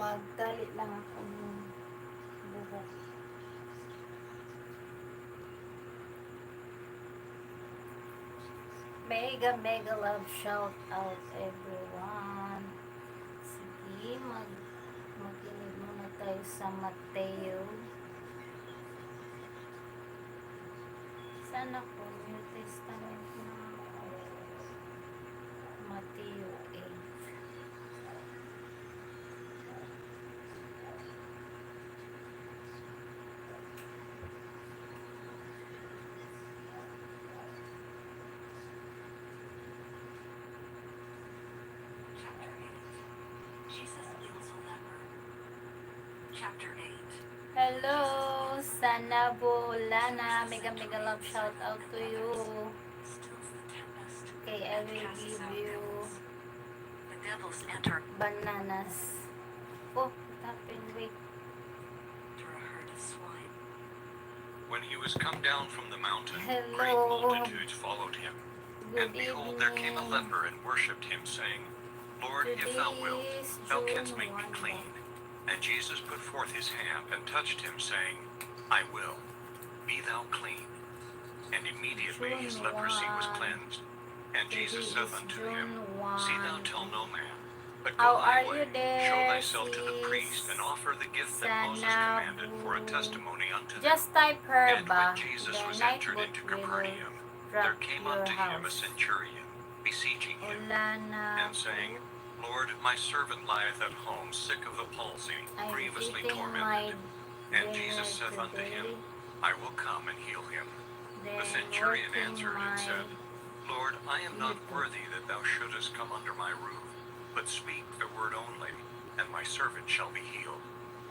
Magdali lang ako ng buhok. Mega mega love shout out everyone. Sige, makinig muna tayo sa Mateo. Sana po New Testament na Mateo 8. Chapter 8. Hello, sana Bolana. Mega mega love shout out to you. Stills the tempest. Okay, I will give you The devils enter bananas. Oh, what happened? Wait. a herd of swine. When he was come down from the mountain, Hello. great multitudes followed him. Good And behold, there came a evening. leper and worshipped him, saying, Lord, if Today thou wilt, is thou June canst make me 1. clean. And Jesus put forth his hand and touched him, saying, I will, be thou clean. And immediately his June leprosy was 1. cleansed. And Jesus Today saith is unto June him, 1. See thou tell no man, but How go thy are you way, there, show thyself to the sis? priest, and offer the gift that Moses Sana commanded for a testimony unto them. just type her And ba. when Jesus The was night entered boat into will Capernaum, drop there came your unto him a house. centurion, beseeching him, Ulana and saying, Lord, my servant lieth at home, sick of the palsy, I'm grievously eating my tormented. And dinner Jesus saith unto today. him, I will come and heal him. Then The centurion working answered and my said, Lord, I am not YouTube. worthy that thou shouldest come under my roof, but speak the word only, and my servant shall be healed.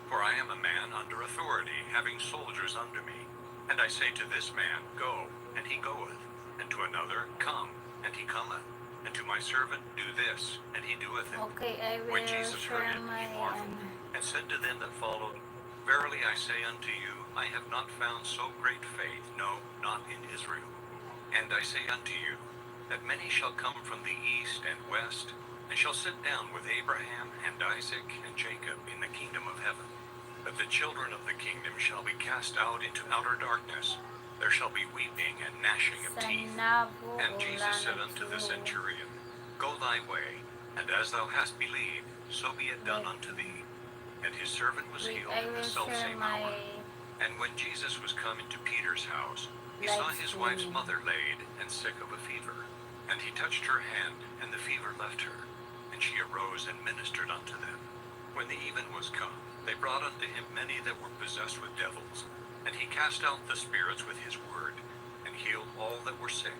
For I am a man under authority, having soldiers under me. And I say to this man, Go, and he goeth, and to another, Come, and he cometh, and to my servant, Do this, and he doeth it. Okay, I will When Jesus heard share it, my he marveled, and said to them that followed, Verily I say unto you, I have not found so great faith, no, not in Israel. And I say unto you, that many shall come from the east and west, and shall sit down with Abraham and Isaac and Jacob in the kingdom of heaven. But the children of the kingdom shall be cast out into outer darkness. There shall be weeping and gnashing of teeth. Sana po And Jesus said Ulana unto the to. centurion, Go thy way, and as thou hast believed, so be it done unto thee. And his servant was Wait, healed I in the will share selfsame my hour. And when Jesus was come into Peter's house, he saw live his wife's stream. mother laid and sick of a fever. And he touched her hand, and the fever left her. And she arose and ministered unto them. When the even was come, they brought unto him many that were possessed with devils. And he cast out the spirits with his word, and healed all that were sick,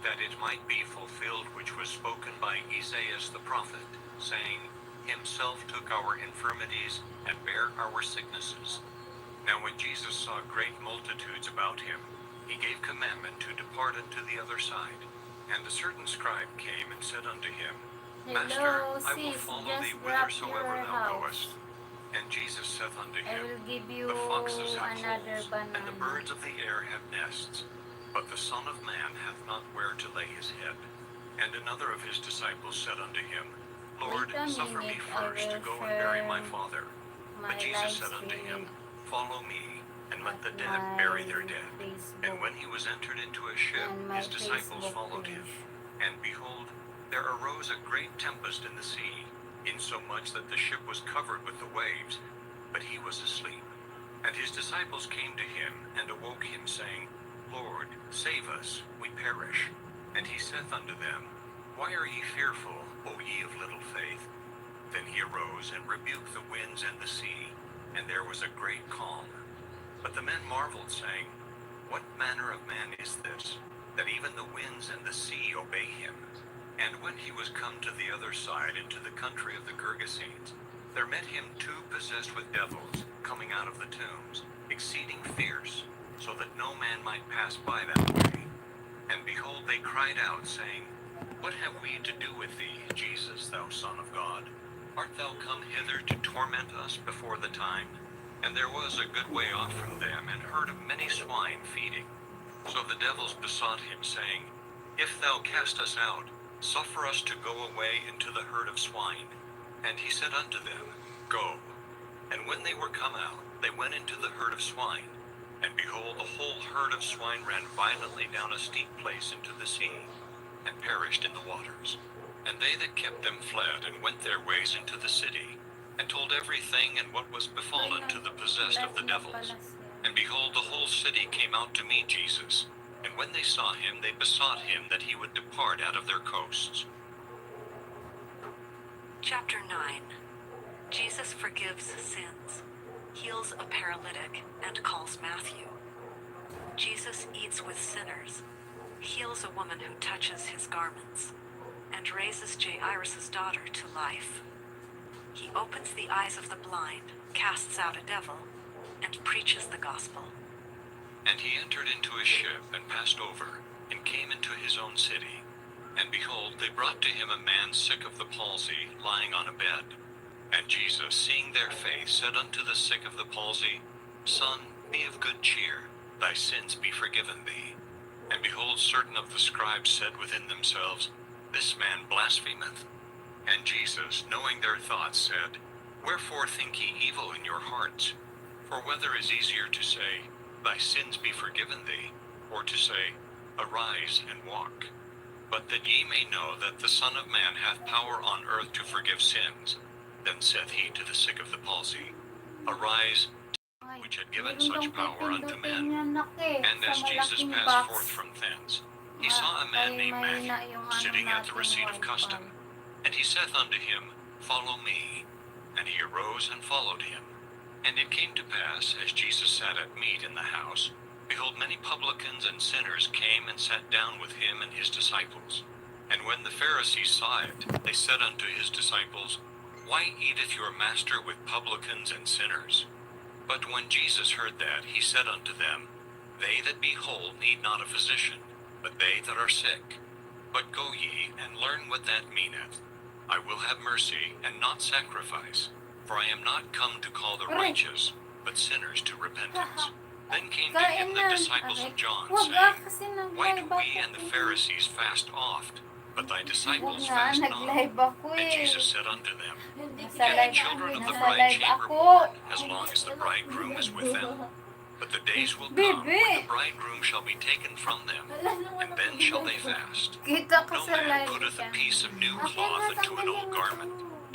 that it might be fulfilled which was spoken by Esaias the prophet, saying, Himself took our infirmities, and bare our sicknesses. Now when Jesus saw great multitudes about him, he gave commandment to depart unto the other side. And a certain scribe came and said unto him, Master, Hello, I will sis. follow Just thee grab whithersoever your thou house. goest. And Jesus saith unto I him, will give you The foxes have another holes, and the banana. birds of the air have nests, but the Son of Man hath not where to lay his head. And another of his disciples said unto him, Lord, Wait a suffer me minute, I first to will go and bury share my father. my But live Jesus said unto stream him, Follow me, and let the at dead my bury their dead. Facebook And when he was entered into a ship, and my his disciples Facebook followed him. page. And behold, there arose a great tempest in the sea, insomuch that the ship was covered with the waves, but he was asleep. And his disciples came to him, and awoke him, saying, Lord, save us, we perish. And he saith unto them, Why are ye fearful, O ye of little faith? Then he arose and rebuked the winds and the sea, and there was a great calm. But the men marveled, saying, What manner of man is this, that even the winds and the sea obey him? And when he was come to the other side into the country of the Gergesenes, there met him two possessed with devils, coming out of the tombs, exceeding fierce, so that no man might pass by that way. And behold, they cried out, saying, What have we to do with thee, Jesus, thou Son of God? Art thou come hither to torment us before the time? And there was a good way off from them an herd of many swine feeding. So the devils besought him, saying, If thou cast us out, suffer us to go away into the herd of swine. And he said unto them, Go. And when they were come out, they went into the herd of swine. And behold, the whole herd of swine ran violently down a steep place into the sea, and perished in the waters. And they that kept them fled, and went their ways into the city, and told everything and what was befallen to the possessed of the devils. And behold, the whole city came out to meet Jesus. And when they saw him, they besought him that he would depart out of their coasts. Chapter 9. Jesus forgives sins, heals a paralytic, and calls Matthew. Jesus eats with sinners, heals a woman who touches his garments, and raises Jairus' daughter to life. He opens the eyes of the blind, casts out a devil, and preaches the gospel. And he entered into a ship, and passed over, and came into his own city. And behold, they brought to him a man sick of the palsy, lying on a bed. And Jesus, seeing their faith, said unto the sick of the palsy, Son, be of good cheer, thy sins be forgiven thee. And behold, certain of the scribes said within themselves, This man blasphemeth. And Jesus, knowing their thoughts, said, Wherefore think ye evil in your hearts? For whether is easier to say, Thy sins be forgiven thee, or to say, Arise and walk? But that ye may know that the Son of Man hath power on earth to forgive sins, then saith he to the sick of the palsy, Arise, which had given such power unto men. And as Jesus passed forth from thence, he saw a man named Matthew sitting at the receipt of custom. And he saith unto him, Follow me. And he arose and followed him. And it came to pass, as Jesus sat at meat in the house, behold, many publicans and sinners came and sat down with him and his disciples. And when the Pharisees saw it, they said unto his disciples, Why eateth your master with publicans and sinners? But when Jesus heard that, he said unto them, They that be whole need not a physician, but they that are sick. But go ye, and learn what that meaneth. I will have mercy, and not sacrifice. For I am not come to call the righteous, but sinners to repentance. Then came to him the disciples of John, saying, Why do we and the Pharisees fast oft, but thy disciples fast not? And Jesus said unto them, Can the children of the bride chamber mourn, as long as the bridegroom is with them? But the days will come when the bridegroom shall be taken from them, and then shall they fast. No man putteth a piece of new cloth into an old garment,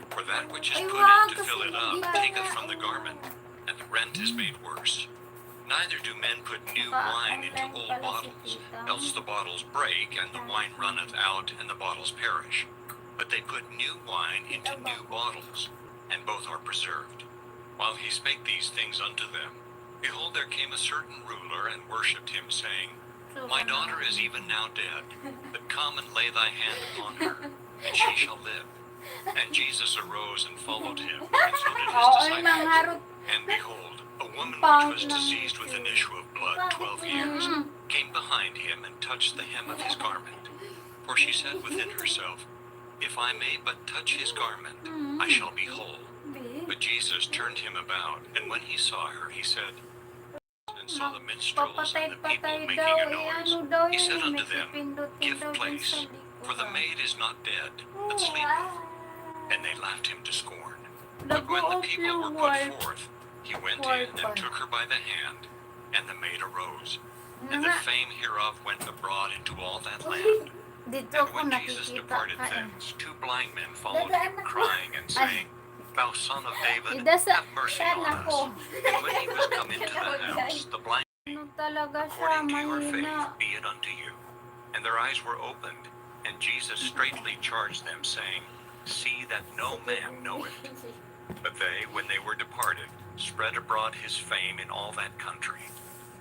for that which is put in to fill it up taketh from the garment, and the rent is made worse. Neither do men put new wine into old bottles, else the bottles break, and the wine runneth out, and the bottles perish. But they put new wine into new bottles, and both are preserved. While he spake these things unto them, behold, there came a certain ruler, and worshipped him, saying, My daughter is even now dead, but come and lay thy hand upon her, and she shall live. And Jesus arose and followed him, and so did his disciples. And behold, a woman which was diseased with an issue of blood 12 years came behind him and touched the hem of his garment. For she said within herself, If I may but touch his garment, I shall be whole. But Jesus turned him about, and when he saw her, he said, and saw the minstrels and the people making a noise, he said unto them, Give place, for the maid is not dead, but sleepeth. And they laughed him to scorn. But when the people were put forth, he went in and took her by the hand, and the maid arose. And the fame hereof went abroad into all that land. And when Jesus departed thence, two blind men followed him, crying and saying, Thou son of David, have mercy on us. And when he was come into the house, the blind men, According to your faith, be it unto you. And their eyes were opened, and Jesus straitly charged them, saying, See that no man know it. But they, when they were departed, spread abroad his fame in all that country.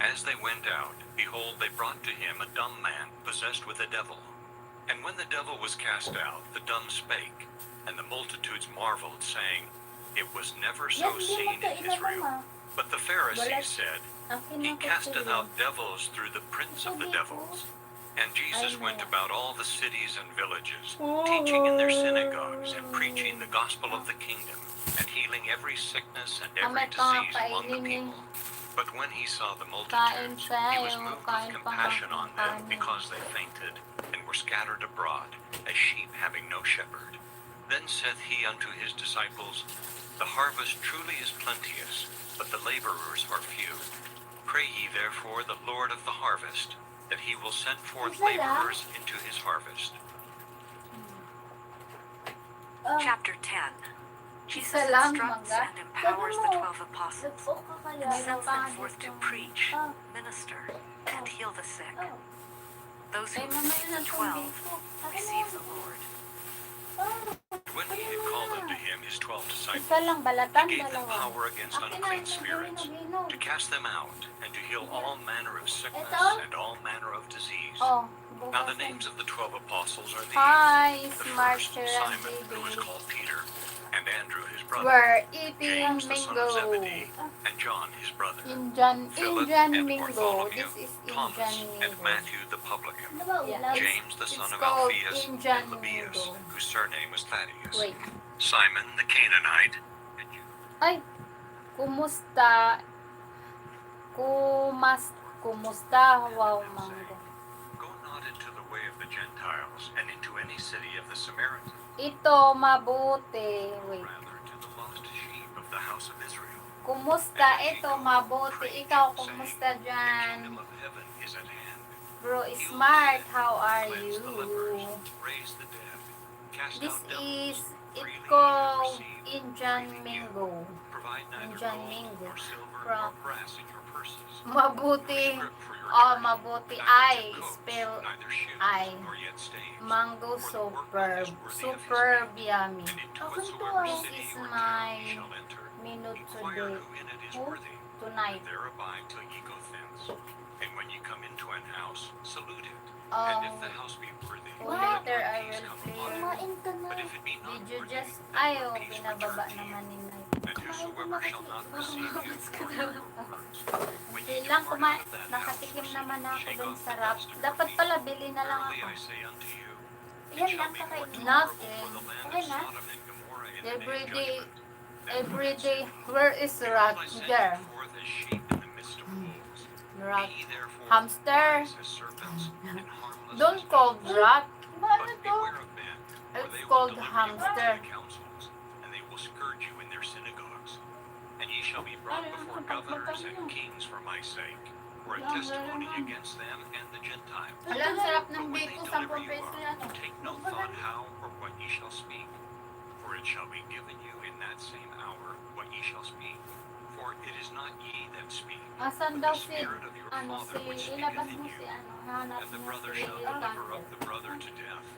As they went out, behold, they brought to him a dumb man, possessed with a devil. And when the devil was cast out, the dumb spake, and the multitudes marveled, saying, It was never so seen in Israel. But the Pharisees said, He casteth out devils through the prince of the devils. And Jesus went about all the cities and villages, teaching in their synagogues, and preaching the gospel of the kingdom, and healing every sickness and every disease among the people. But when he saw the multitudes, he was moved with compassion on them, because they fainted, and were scattered abroad, as sheep having no shepherd. Then saith he unto his disciples, The harvest truly is plenteous, but the laborers are few. Pray ye therefore the Lord of the harvest, that he will send forth Isa lang? laborers into his harvest. Chapter 10. Jesus Isa lang, instructs Mangga. and empowers Sabi the mo. 12 apostles Nag-o ka kaya. and sends them forth to preach, Oh. minister, and heal the sick. Oh. Those Kay who mama receive yun the ang 12 ko. receive the Lord. When he had called unto him his 12 Isa disciples, lang, he balatan, gave them dalawa. power against Akin na, unclean inom, spirits, inom. to cast them out, and to heal all manner of sickness Ito? and all manner of disease. Oh, Now the bukasan. names of the 12 apostles are these. Hi, The Smart first, Sir Simon, and who is Baby. called Peter, and Andrew his brother, We're eating James the son of mango. Zebedee, and John his brother, Indian Philip Indian and mango. Bartholomew, This is Thomas, Indian and mango. Matthew the publican, Yeah, James the son it's of called Alphaeus, Indian and Lebbaeus, mango. whose surname was Thaddeus, Wait. Simon the Canaanite, and Judas. Ay, kumusta? Kumusta? Wow, mango. Go not into the way of the Gentiles, and into any city of the Samaritans, Ito, mabuti. Wait. rather to the lost sheep of the house of Israel. Kumusta? Ito, mabuti. Ikaw, kumusta The dyan? kingdom of heaven is at hand. Bro, Smart, how are Cleanse the lepers, you? raise the dead, cast This out devils, is, it freely called receive, Indian freely give. mango. Provide neither Indian gold mango. nor silver From nor brass in your purses, mabuti. nor scrip for your Oh, journey, mabuti. neither I two coats, spell neither shoes, I. nor yet staves. Mango For the workman superb. is worthy of his Superb meat. yummy. And into This whatsoever city is or town my ye shall enter, minute inquire today. who in it is Oh, worthy, tonight. and there abide till ye go thence. And when ye come into an house, salute it. Oh, And if the house be worthy, later let I peace will come upon clear. it. But if it be not Did you worthy, just, then ayaw, let peace binababa return to you. naman ni Nay. And whosoever shall not receive you nor hear your words, when Okay ye lang, depart kumain. out of that house Nakatikim or naman city, ako shake dun off sa the rap. dust of your Dapat feet. pala, bili na lang Verily ako. I say unto you, it Yan shall lang, be more kakainin. tolerable for the Nothing. land Okay of na. Sodom and Gomorrah in the day Every of day, judgment than for every that day. city. Where is Behold, rat? I send you There. forth as sheep in the midst of wolves. Rat. Be ye therefore Hamster. wise as serpents and harmless Don't as call doves. rat. But beware of men, for It's they will called deliver you up to hamster. the councils, and they will scourge you in their synagogues. And ye shall be brought before governors and kings for my sake, for a testimony against them and the Gentiles. Alam, sarap ng But when they biko. deliver 10 you peso up, yan. take no thought how or what ye shall speak, for it shall be given you in that same hour what ye shall speak. For it is not ye that speak, Asan but daw the si, Spirit of your Father which ilabas speaketh in mo you. si, hanap And the mo brother si shall deliver Thunder. up the brother to death,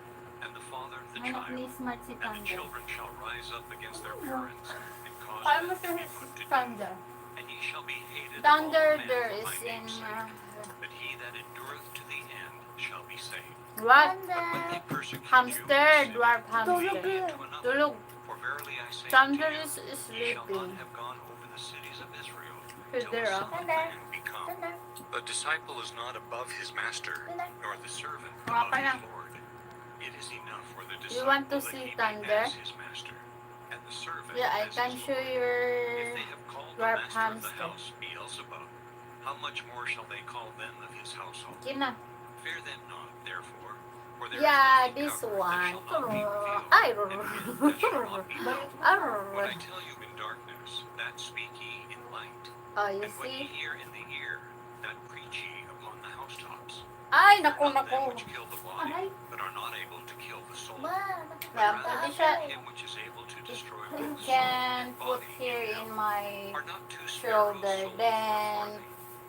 and the father the Hanap ni child. Smart si And the Thunder. children shall rise up against their parents, and cause Kaya mo them to si be put to death. Thunder. And ye shall be hated of all Thunder men there for is my in, name's sake. But he that endureth to the end shall be saved. what? But when they persecute Hamster, you, dwarf flee hamster. into another. Tulog. For verily I say unto Thunder you, is ye shall not sleeping. have gone over the cities of Israel Is till there the a- Son of Man be come. The disciple is not above his master, nor the servant Nga above pala. his Lord. It is enough for the You disciple want to that see he be thunder? as his master, and the servant Yeah, I as can his show Lord. your If they have called the dwarf master of the hamster. house Beelzebub, how much more shall they call them of his household? Kina. Fear them not, therefore, for there Yeah, is nothing this covered that one. shall not be revealed, Ay, and hidden that shall not be known. What I Arr. tell you in darkness, that speak ye in light. Oh, you And what ye see? hear in the ear, that preach ye upon the housetops. Ay, Fear naku, not them naku. which kill the body, but are not able to kill the soul. Kaya But pwede rather siya, him which is able to destroy you both soul can and put body here in in hell. my Are not two sparrows shoulder, sold for a then... farthing?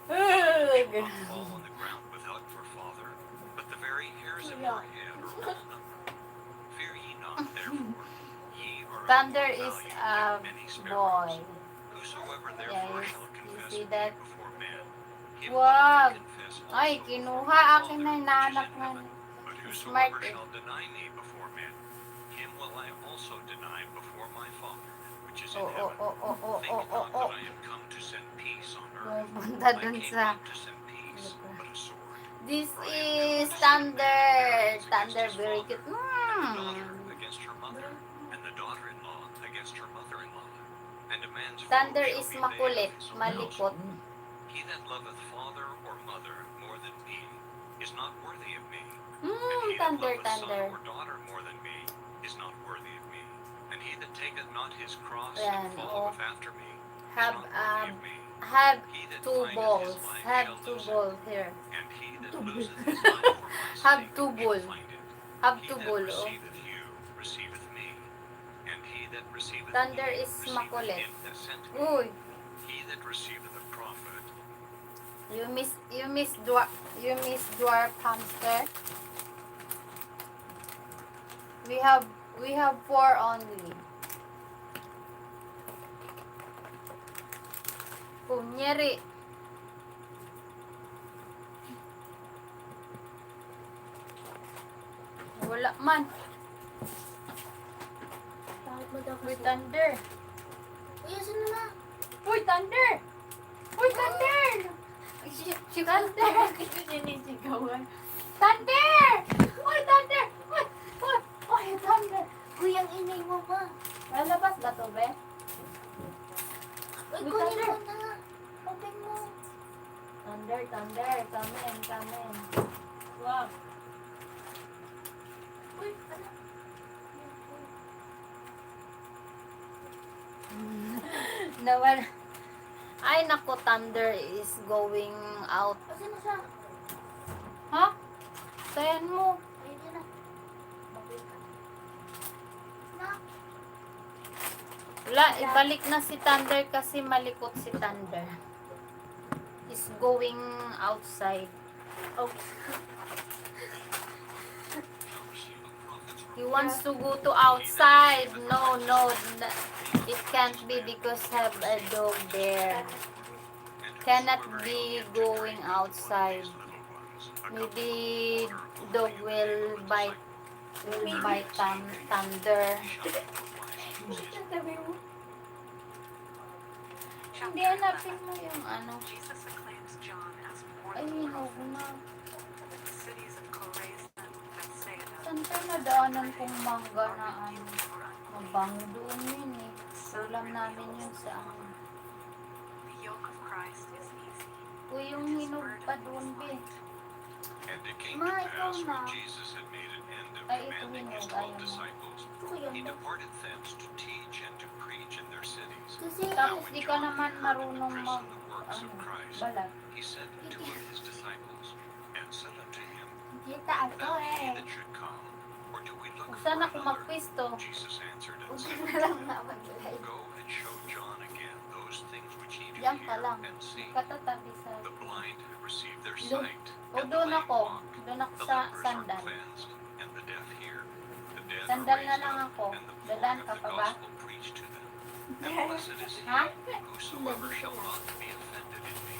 Shall not fall on the ground without your Father, but the very hairs of your head are all numbered. Fear ye not, therefore, ye are of Thunder more is value a than many boy. sparrows. Whosoever Yeah, therefore you, shall you confess see me that? before men, him will Wag. I confess also Ay, before kinuha. my Akin Father na which is hinahanap in nga. heaven. But Smart whosoever eh. shall deny me before men, him will I also deny before my Father which is in Oh, heaven. oh, oh, oh, oh, Think oh, not oh. that I am come to send peace on earth. Pumunta I dun came sa... not to send peace, but a sword. This For I am come is to set a Thunder. man's parents Thunder, against his very father, cute. and the daughter against her mother, and the daughter-in-law against her mother-in-law. And a man's foe Thunder shall is be they of makulit, his own malikot. household. He that loveth father or mother more than me is not worthy of me. And he that Thunder, loveth son thunder. or daughter more than me is not worthy of me. And he that taketh not his cross Ayan, and oh. followeth after me is Have, not worthy of me. have He that 2 findeth balls. his life Have shall 2 lose it, balls here. and he that loseth his life for my Have sake 2 shall balls. find it. Have He 2 that balls, oh. receiveth you receiveth me, and he that receiveth Thunder me is receiveth makulit. him that sent me. Uy, He that receiveth a prophet, you miss dwarf hamster. We have 4 only. Kunyari. Wala man. Bakit mo daw Uy, kasi? thunder. Uy, asan na na? Uy, thunder. Uy, thunder. Thunder. Bakit ko sinisigawan? Thunder. Uy, thunder. Uy, uy, uy, thunder. Uy, ang ingay mo pa. Lalabas ba to, be? Uy, Uy, kunin thunder. mo na. Open mo. Thunder, thunder. Come in, come in. Wow. Uy, ano? Nawala. Ay, nako, thunder is going out. Asan na siya? Ha? Sayan mo. Ayun yun na. Bakit ka? Na. Wala, ibalik na si Thunder kasi malikot si Thunder. Is going outside. Oh. He wants to go to outside. No, it can't be because have a dog there. Cannot be going outside. Maybe dog will bite Thunder. Sabi mo. Hindi, hanapin mo yung ano. Jesus acclaims John as born Ay, of the hinog prophets. na. The cities of Chorazin and Bethsaida, Saan tayo nadaanan kong mangga na ano? revealed for unbelief. Mabango doon yun eh. Ulam namin yun sa ano. The yoke of Christ is easy. Uy, yung hinog pa doon, be. and it came Ma, to ikaw pass na. when Jesus had made an end of Ay, ito commanding his hinog. 12 Ayaw mo. disciples, Uy, he ano? departed thence to teach and to preach in their cities. Kasi, Tapos di ka naman marunong mag, Works of ano, Christ. balat. He sent 2 of his disciples and said unto him, kita ako Thou he eh. that should come, or do we look Kung for saan ako another? magpwisto? Jesus answered and Huwag said na unto lang them, na mag-live. Go and show John again those things which ye do Diyan ka hear lang. and see. Katatabi sa... The blind receive their Doon. sight, O and the doon lame ako. walk. Doon ako The sa lepers are sandal. cleansed, and the deaf hear. The dead Sandal are na raised lang up, ako. and the poor Dalan have ka the pa ba? gospel preached to them. And blessed is he Ha? whosoever shall not be offended in me.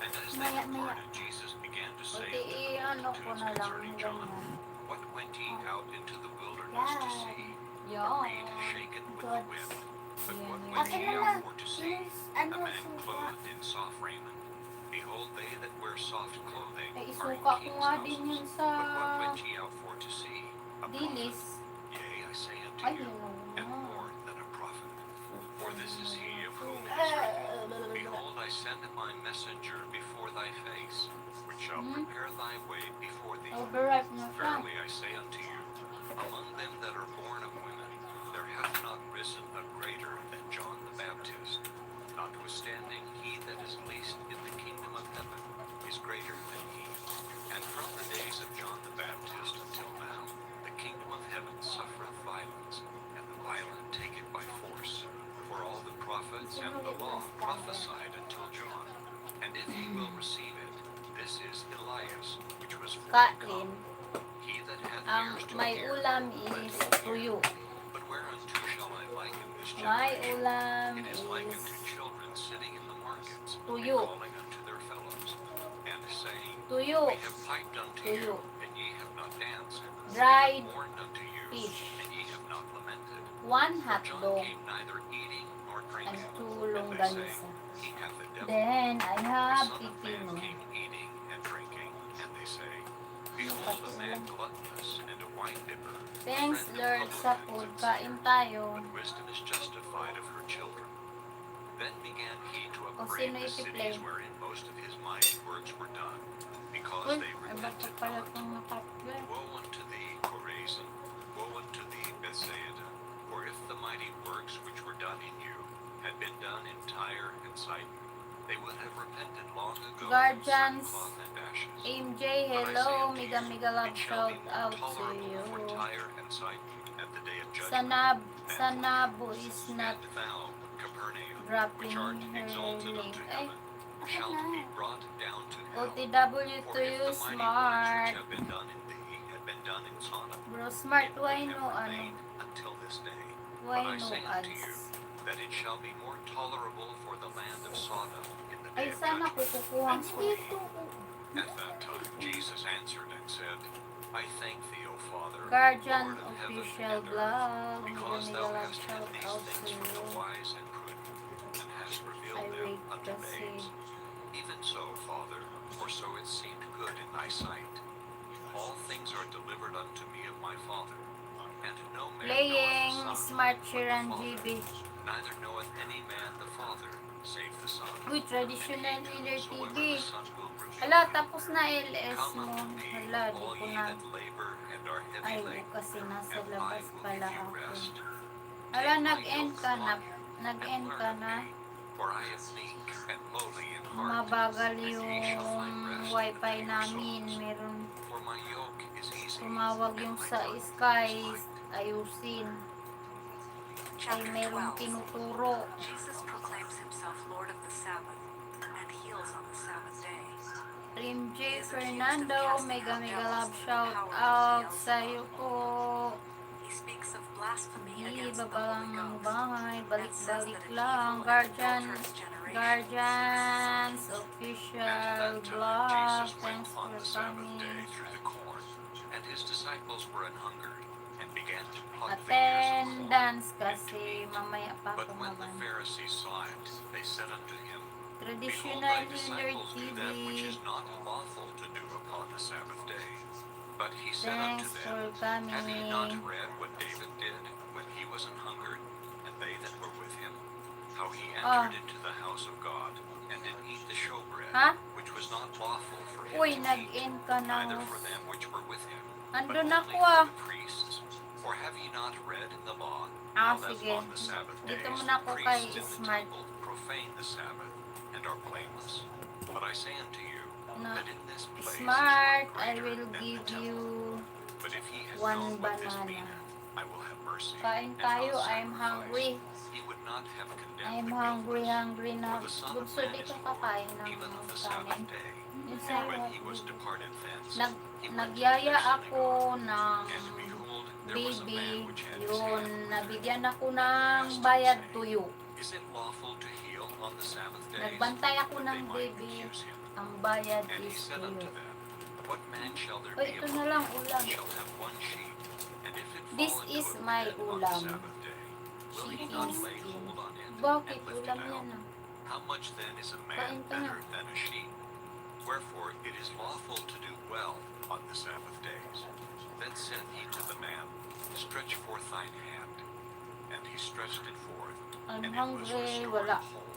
And as they Maya, maya. departed, Jesus began to say Buti unto the i-ano ko multitudes na lang concerning John, ganyan. What went ye out into the wilderness to see? A Yan. reed shaken with the wind. But Yan, what yan. went Akin ye na out lang. for to see? Yes, A ano, man suka. clothed in soft raiment. Behold, they that wear soft clothing Ay, are in isuka ko kings' nga din houses. yun sa But what went ye out for to see? A prophet. dilis. Yea, I say unto Ay, you, hinog and na. more than a prophet. For this is he of whom it is Ah, written, Behold, I send my messenger before thy face, which shall prepare thy way before thee. Overripe na siya. Verily I say unto you, among them that are born of women, there hath not risen a greater than John the Baptist. Notwithstanding, he that is least in the kingdom of heaven is greater than he. And from the days of John the Baptist until now, the kingdom of heaven suffereth violence, and the violent take it by force. For all the prophets and the law prophesied until John. And if ye will receive it, this is Elias, which was Kain. come. He that hath Ang ears to may hear, ulam let is him hear. tuyo. But whereunto shall I liken this My generation? ulam It is like is unto children sitting in the markets, and tuyo. calling unto their fellows, and saying, Tuyo. We have piped unto you, Tuyo. and ye have not danced. Dried We have mourned unto you, fish. and ye have not lamented. One For hot John dog came neither eating nor and drinking, 2 and they say, longganisa. He hath the devil. Then I The have Son of Man pipino. came eating and drinking, and they say, Behold a man gluttonous and a wine-bibber, a Thanks friend of Lord sa publicans food. and Kain sinners. tayo. But wisdom is justified of her children. Then began he to O upbraid sino the iti-play? cities wherein most of his mighty works were done, because Uy, they ay ba't repented pala not. itong nakapya? Woe unto thee, Chorazin! Woe unto thee, Bethsaida! For if the mighty works which were done in you had been done in Tyre and Sidon, they would have repented long ago in Guardians, sackcloth and ashes. MJ, But I say hello. unto Mega you, mega love it shall be shout more out to tolerable for you. Tyre and Sidon at the day of judgment Sanab, than for you. Sanabu is not And thou, Capernaum, dropping which art her exalted link. unto Ay, heaven, shalt be brought down to hell. OTW For to if you, the mighty works smart. which have been done in thee had been done in Sodom, Bro, smart, it why would no, have ano? remained until this day. Why But I no say unto you, ads? that it shall be more tolerable for the land of Sodom in the Ay, day of sana judgment kukukuhan than ko. for thee. At that time Jesus answered and said, I thank thee, O Father, Guardian Lord of heaven official and earth, vlog. Mega because mega thou love hast hid shout these out to things from the you. wise and prudent, and hast I revealed them wait unto kasi. babes. Even so, Father, for so it seemed good in thy sight. All things are delivered unto me of my Father, and no man Playing knoweth the Son, Smart but the Sheeran Father. GB. Neither knoweth any man the Father, save the Son. Uy, And traditional he healer whomsoever TV. the Son will reveal Hala, him. tapos na LS Come mo. unto me, Hala, di all ko ye na. that labor and are Ay, heavy oo, laden, kasi nasa and I labas will pala give you ako. rest. Hala, Take my nag-end yoke ka na. upon you, and Nag-end learn ka of na. me, for I am meek and lowly in heart, Mabagal and ye yung shall find rest wifi unto your namin. souls. Meron For my yoke is easy, tumawag and yung my sa burden is Sky. light. Ayusin. Ay, Chapter merong 12. tinuturo. Jesus proclaims himself Lord of the Sabbath and heals on the Sabbath day. Rim He J. is accused of Fernando, casting mega out mega devils love through the shout power of out Beelzebub. sa'yo po. He speaks of blasphemy Di, against the babalang Holy ng Ghost bahay, and says balik-balik that an lang. evil and Guardian, adulterous generation Guardians, seeks signs. At official that time blog. Jesus went Thanks on for the Sabbath day coming. through the corn, and his disciples were an hungered, and began to pluck figures of corn Attendance and to kasi eat. mamaya pa But ako when the magan. Pharisees saw it, they said unto him, Behold, Traditional thy healer disciples do that which TV. is not lawful to do upon the Sabbath day. But he said unto Thanks them, for Have ye not coming. read what David did when he was an hungered, and they that were with him? How he Ah. entered into the house of God, and did eat the showbread, Ha? which was not lawful for him Uy, to eat, nag-end ka na. neither for them which were with him, but Andun only ako for ah. the priests. For have ye not read in the law, Ah, how that sige. on the Sabbath Dito days muna the ako kay priests in the Smart. temple profane the Sabbath, and are blameless? But I say unto you, Na that in this place Smart, is one I greater will than give the temple. you But if he had one known what this banana. meaneth, I will have mercy, Kain and tayo, not I'm sacrifice, hungry. he would not have condemned I'm the hungry, guiltless. hungry na. For the Son of Bunso, Man di is ka Lord, kakain ng even of the kanin. Sabbath day. Yung And sa'yo, when he was departed thence, nag, he went into nagyaya their ako synagogue, ng and behold, there was a man baby. which had his Yun, hand withered. nabigyan ako And they ng asked him, bayad saying, tuyo. Is it lawful to heal on the Sabbath days? Nagbantay ako That ng they might baby. accuse him. Ang bayad And he is said unto tuyo. them, What man shall there Oy, be ito among na lang you ulam. that shall have one sheep, and if it This fall into is a my pit on the ulam. Sabbath day, will he Chicken not lay skin. hold on it Bakit and lift ulam it out? yan ah? How much then is a man Kain ka na. better than a sheep? Wherefore it is lawful to do well on the Sabbath days. Then said he to the man, Stretch forth thine hand. And he stretched it forth, I'm and it was hungry. restored Wala. whole,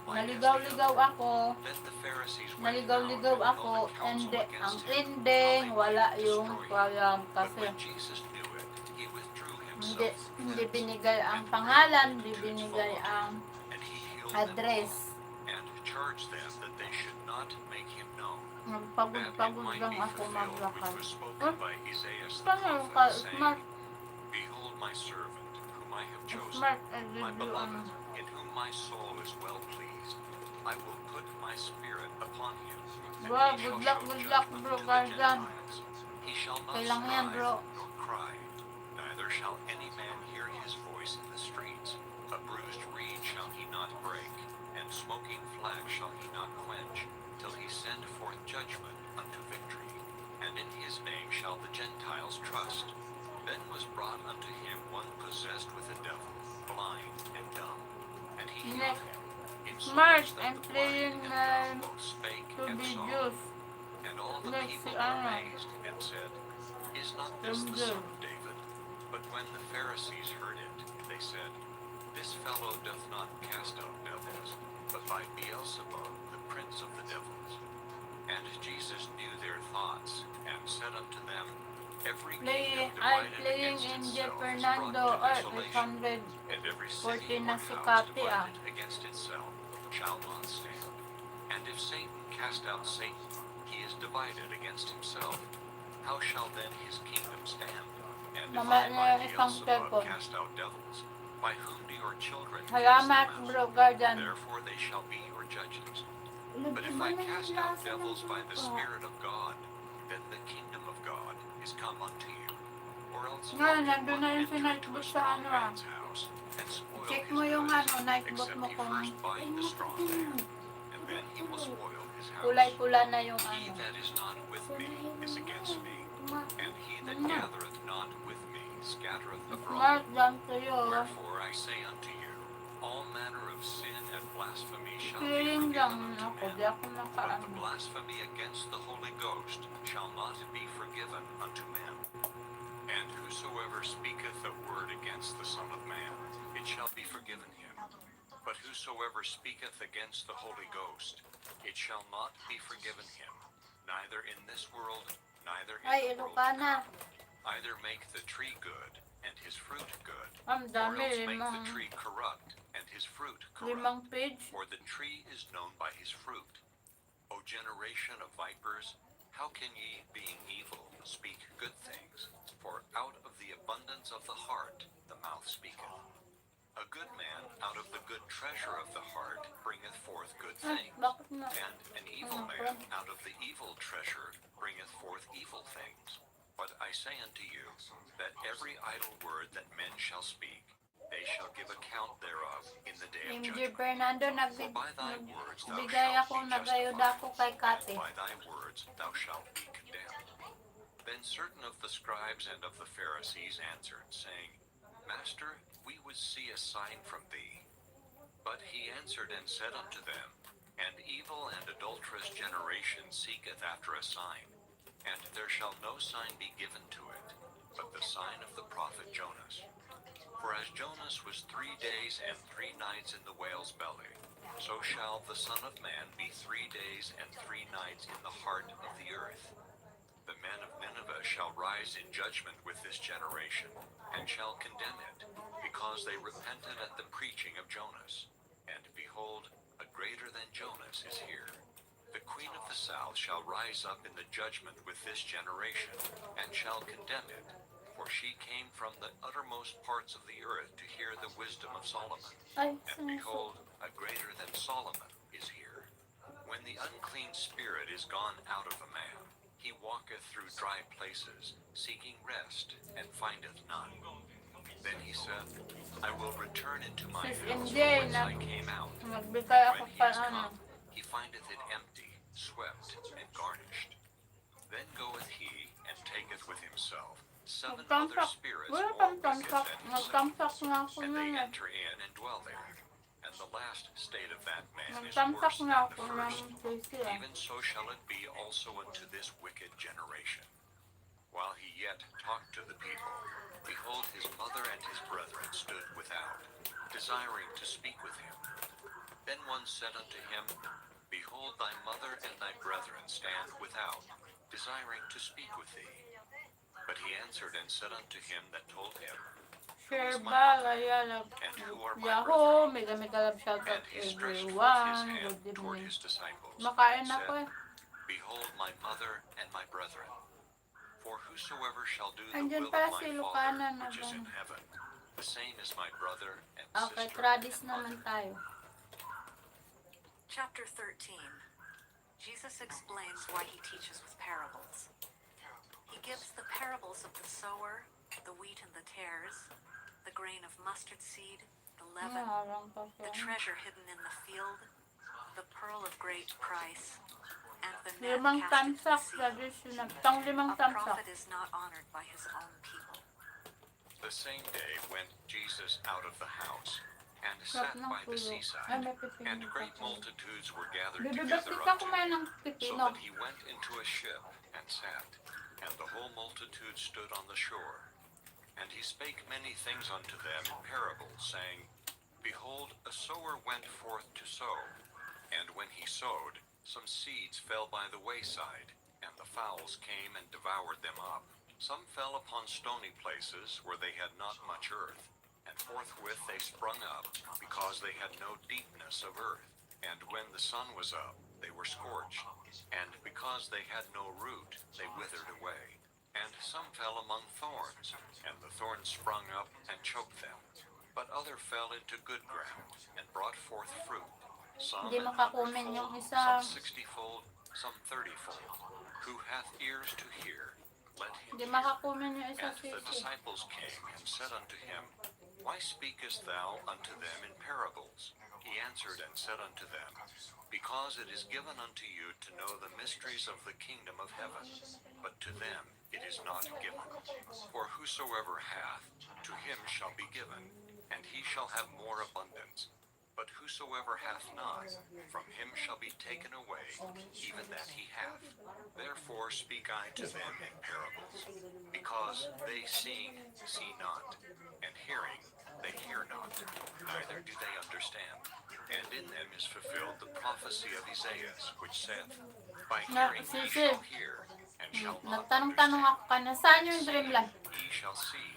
like as the Naligaw-ligaw other. ako. Then the Pharisees went Naligaw-ligaw out and ako. held a And council ang against him, ending, how they wala might yung destroy him. program But kasi when Jesus knew it, he withdrew hindi, himself hindi thence, binigay ang and pangalan, prayed hindi multitudes binigay followed ang him, and he healed them address. all, and charged them that they should not make him known, that it Magpagod-pagod might lang be ako fulfilled which maglakad. was spoken Huh? by Isaiah the Paano ka, prophet, saying, Smart? Behold my servant, whom I have chosen, Smart, I my give you beloved, in whom my soul is well pleased. I will put my spirit upon him, and Bro, he shall good luck, show good luck, judgment bro, to the Guardian. Gentiles. He shall not Okay lang yan, strive bro. nor cry, neither shall any man hear his voice in the streets. A bruised reed shall he not break, and smoking flax shall he not quench, till he send forth judgment unto victory. And in his name shall the Gentiles trust. Then was brought unto him one possessed with a devil, blind and dumb. And he healed Next. him, Smart, insomuch that I'm the blind playing and dumb both spake to and be saw. juice. And all the Next, people si were ano, amazed, and said, Is not this the Tumble. son of David? But when the Pharisees heard it, they said, This fellow doth not cast out devils, but by Beelzebub, the prince of the devils. And Jesus knew their thoughts, and said unto them, Every kingdom I'm divided playing against in itself is brought Fernando. to Ay, desolation, 840 and every city na or si house Kati divided against itself shall not stand. And if Satan cast out Satan, he is divided against himself. How shall then his kingdom stand? And if Mamaya I na by yung isang Beelzebub cellphone. cast out devils, by whom do your children cast Salamat, them out? bro, Guardian. Therefore they shall be your judges. But if Iba I na yung cast out lasa ng devils by the suka. Spirit of God, then the kingdom of God is come unto you. Or else Ngayon, how can nandun one na yun si enter into a Nightbot sa strong ano man's house and spoil Check his mo yung goods, Nightbot except mo he kung first Ay, bind the strong man, and then he will matulog. spoil his house. kulay-pula na yung He ano. that is not with me Sanayin is mo against na. me, Tuma- and he that Mm. gathereth not with me scattereth abroad. Smart done to you. Wherefore I say unto you, all manner of sin and blasphemy shall be Feeling lang forgiven unto ako, men, di ako but the nakaano. blasphemy against the Holy Ghost shall not be forgiven unto men. And whosoever speaketh a word against the Son of Man, it shall be forgiven him. But whosoever speaketh against the Holy Ghost, it shall not be forgiven him, neither in this world, neither in Ay, the world to Ilocana. come. Either make the tree good, and his fruit good, Ang or dami, else make the limang, tree corrupt, and his fruit corrupt. limang page. For the tree is known by his fruit. O generation of vipers, how can ye, being evil, speak good things? For out of the abundance of the heart the mouth speaketh. A good man out of the good treasure of the heart bringeth forth good Ay, things, bakit na? and an evil man out of the evil treasure bringeth forth evil things. But I say unto you, that every idle word that men shall speak, they shall give account thereof in the day of MJ judgment. Fernando, For by thy words thou nagbigay shalt ako, be nagayuda justified, ako kay Kati. and by thy words thou shalt be condemned. Then certain of the scribes and of the Pharisees answered, saying, Master, we would see a sign from thee. But he answered and said unto them, An evil and adulterous generation seeketh after a sign, and there shall no sign be given to it, but the sign of the prophet Jonas. For as Jonas was 3 days and 3 nights in the whale's belly, so shall the Son of Man be 3 days and 3 nights in the heart of the earth. The men of Nineveh shall rise in judgment with this generation, and shall condemn it, because they repented at the preaching of Jonas. And behold, a greater than Jonas is here. The queen of the south shall rise up in the judgment with this generation, and shall condemn it, for she came from the uttermost parts of the earth to hear the wisdom of Solomon. Ay, And behold, a greater than Solomon is here. When the unclean spirit is gone out of a man, he walketh through dry places, seeking rest, and findeth none. Then he said, I will return into my Sis house MJ, from whence I came out. nagbigay ako When he pa is ano. come, he findeth it empty, swept, and garnished. Then goeth he, and taketh with himself 7 other Nagtamsak. spirits Wala more pang wicked tamsak. than himself, Nagtamsak na ako and they nun. enter in and dwell there. And the last state of that man is Nagtamsak worse than na the ako ng first. sisi ah. Even so shall it be also unto this wicked generation. While he yet talked to the people, behold, his mother and his brethren stood without, desiring to speak with him. Then one said unto him, Behold, thy mother and thy brethren stand without, desiring to speak with thee. But he answered and said unto him that told him, Share is my ba? mother? Kaya And who are my Yahoo! brethren? Mega mega love shout And out he stretched forth his everyone. hand Good toward evening. his disciples, Makain and ako said, eh. Behold my mother and my brethren. For whosoever shall do the Andyan will pala of my si Father Lucana na which is in ba? heaven, the same is my brother and Okay, sister Tradis and naman mother. tayo. Chapter 13. Jesus explains why he teaches with parables. He gives the parables of the sower, the wheat and the tares, the grain of mustard seed, the leaven, Harang pa the siya. treasure hidden in the field, the pearl of great price, and the net Limang cast into the tamsak. sea. Traditional. Pang limang A tamsak. prophet is not honored by his own people. The same day went Jesus out of the house, and Sarap sat ng by the tulo. Ay, seaside, may pipino and pa great ko. multitudes were gathered Bebe, together ba't ka unto kumain him, ng so pipino? that he went into a ship and sat, and the whole multitude stood on the shore. And he spake many things unto them in parables, saying, Behold, a sower went forth to sow, and when he sowed, some seeds fell by the wayside, and the fowls came and devoured them up. Some fell upon stony places where they had not much earth, and forthwith they sprung up, because they had no deepness of earth. And when the sun was up, they were scorched, and because they had no root, they withered away. And some fell among thorns, and the thorns sprung up and choked them. But other fell into good ground, and brought forth fruit, some Hindi an makakumen yung hundredfold, isa. some 60-fold, some 30-fold. Who hath ears to hear, let him Hindi hear. makakumen yung isa And the sisi. disciples came and said unto him, Why speakest thou unto them in parables? He answered and said unto them, Because it is given unto you to know the mysteries of the kingdom of heaven, but to them it is not given. For whosoever hath, to him shall be given, and he shall have more abundance. But whosoever hath not, from him shall be taken away even that he hath. Therefore speak I to them in parables, because they seeing see not, and hearing they hear not, neither do they understand. And in them is fulfilled the prophecy of Isaiah, which saith, By hearing ye shall hear, and shall not Nagtanong-tanong understand. ako kanina, saan yung dreamland? Ye shall see,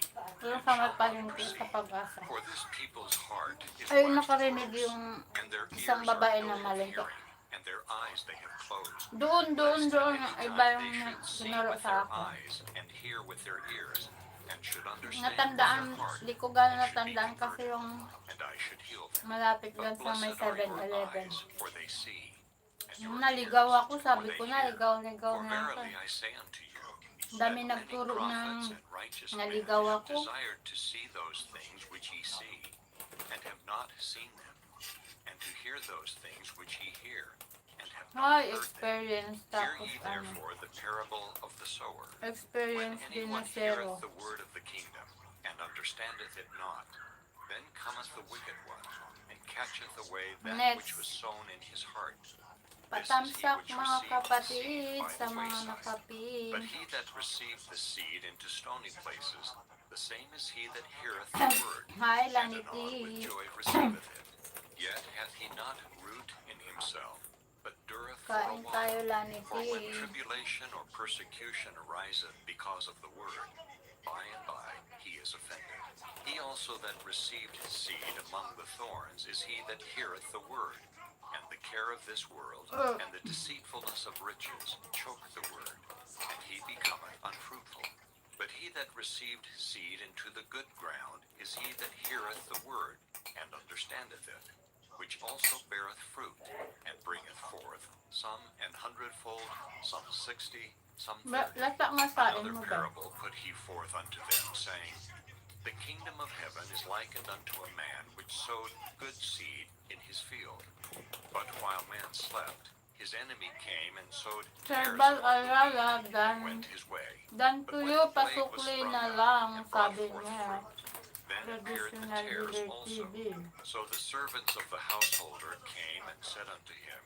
Yung and sa may shall not palengke perceive. sa pag-asa. For this people's heart is Ayun, waxed nakarinig close, yung and their isang ears are babae na dull of malengke. hearing, and their eyes they have closed. Doon, Lest at any iba time yung they should see sinuro with sa their akin. eyes, and hear with their ears, and should understand with Natandaan, their heart, di ko gano'n and should be natandaan kasi converted, yung and I should heal them. malapit But lang sa may blessed are your 7-Eleven. eyes, for they see, and your Nung naligaw ears, ako, for sabi they ko hear. naligaw For na ako. verily I say unto you, Dami that many nagturo ng prophets and righteous men naligaw have ako. desired to see those things which ye see, and have not seen them, and to hear those things which ye hear, and have not Ay, heard them. experience Hear tapos ye ano. therefore the parable of the sower. When Experience din na anyone heareth zero. the word of the kingdom, and understandeth it not, then cometh the wicked one, and catcheth away that which was Next. sown in his heart. Patamsak mga kapatid by sa the mga wayside. nakaping. But he that received the seed into stony places, the same is he that heareth the word, Hi, and anon with Lanity. joy receiveth it. Yet hath he not root in himself, but dureth for a Kain tayo, while. For when Lanity. tribulation or persecution ariseth because of the word, by and by he is offended. He also that received seed among the thorns is he that heareth the word, and the care of this world, and the deceitfulness of riches choke the word, and he becometh unfruitful. But he that received seed into the good ground is he that heareth the word, and understandeth it, which also beareth fruit, and bringeth forth some an hundredfold, some 60, some 30. Lata nga sain Another mo ba? parable put he forth unto them, saying, The kingdom of heaven is likened unto a man which sowed good seed in his field. But while man slept, his enemy came and sowed tares Serbal among the alala wheat, dan and went his way. dan But when tuyo the blade was pasukli sprung na up lang, and brought sabi forth niya. fruit, then appeared the Traditional tares Village also. TV. So the servants of the householder came and said unto him,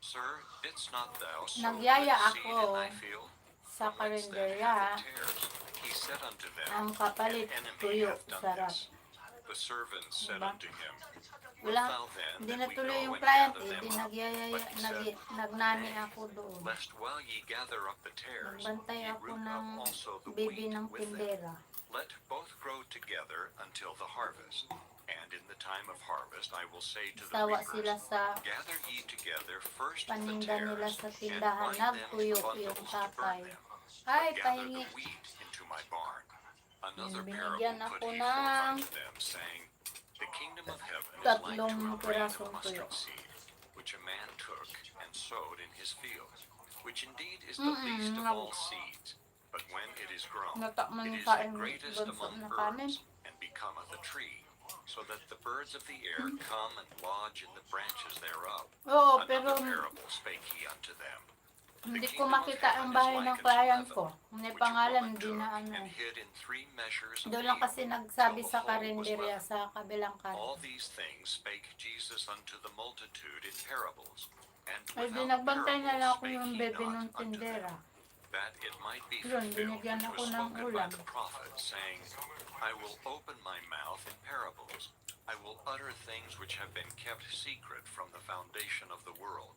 Sir, didst not thou sow good Nagyaya seed in ako thy field? sa From whence then karinderya. hath it tares? He said unto them, Ang kapalit, An enemy tuyo, hath done sarap. this. The servants said Diba? unto him, Wilt Wala, thou then hindi that we natuloy go yung and client gather eh. them Di up? nagyayaya, But he said, nagnani Nay, ako doon. lest while ye gather up the tares, Nagbantay ye ako root ng up also the bibi wheat ng with them. tindera. Let both grow together until the harvest. And in the time of harvest I will say to the Sawa sila reapers, sa Gather ye together first the paninda nila tares, sa and tindahan. bind them in Nagtuyo yung bundles to tatay. burn them, Ay, but gather pahingi. the wheat into my barn. Another Binigyan parable ako put he forth ng unto them, saying, The kingdom of heaven is like tatlong to a grain of pirasong tuyo. mustard seed, which a man took and sowed in his field, which indeed is the least of all seeds. But when it is grown, Natakman it yung is the kain greatest doon sa among nakanin. herbs, and becometh a tree, so that the birds of the air come and lodge in the branches thereof. Oo, pero Another parable spake he unto them. hindi ko makita ang bahay ng client ko. May pangalan, hindi na ano. And hid in 3 measures of Doon lang meal, kasi nagsabi till the sa whole was karinderya leavened. sa kabilang All kanto. these things spake Jesus unto the multitude in parables, and Ay, di without nagbantay na lang ako parables yung spake he bebe not ng unto tindera. them, that it might be Yun, fulfilled binigyan which ako was ng spoken by ulam. the prophet, saying, I will open my mouth in parables, I will utter things which have been kept secret from the foundation of the world.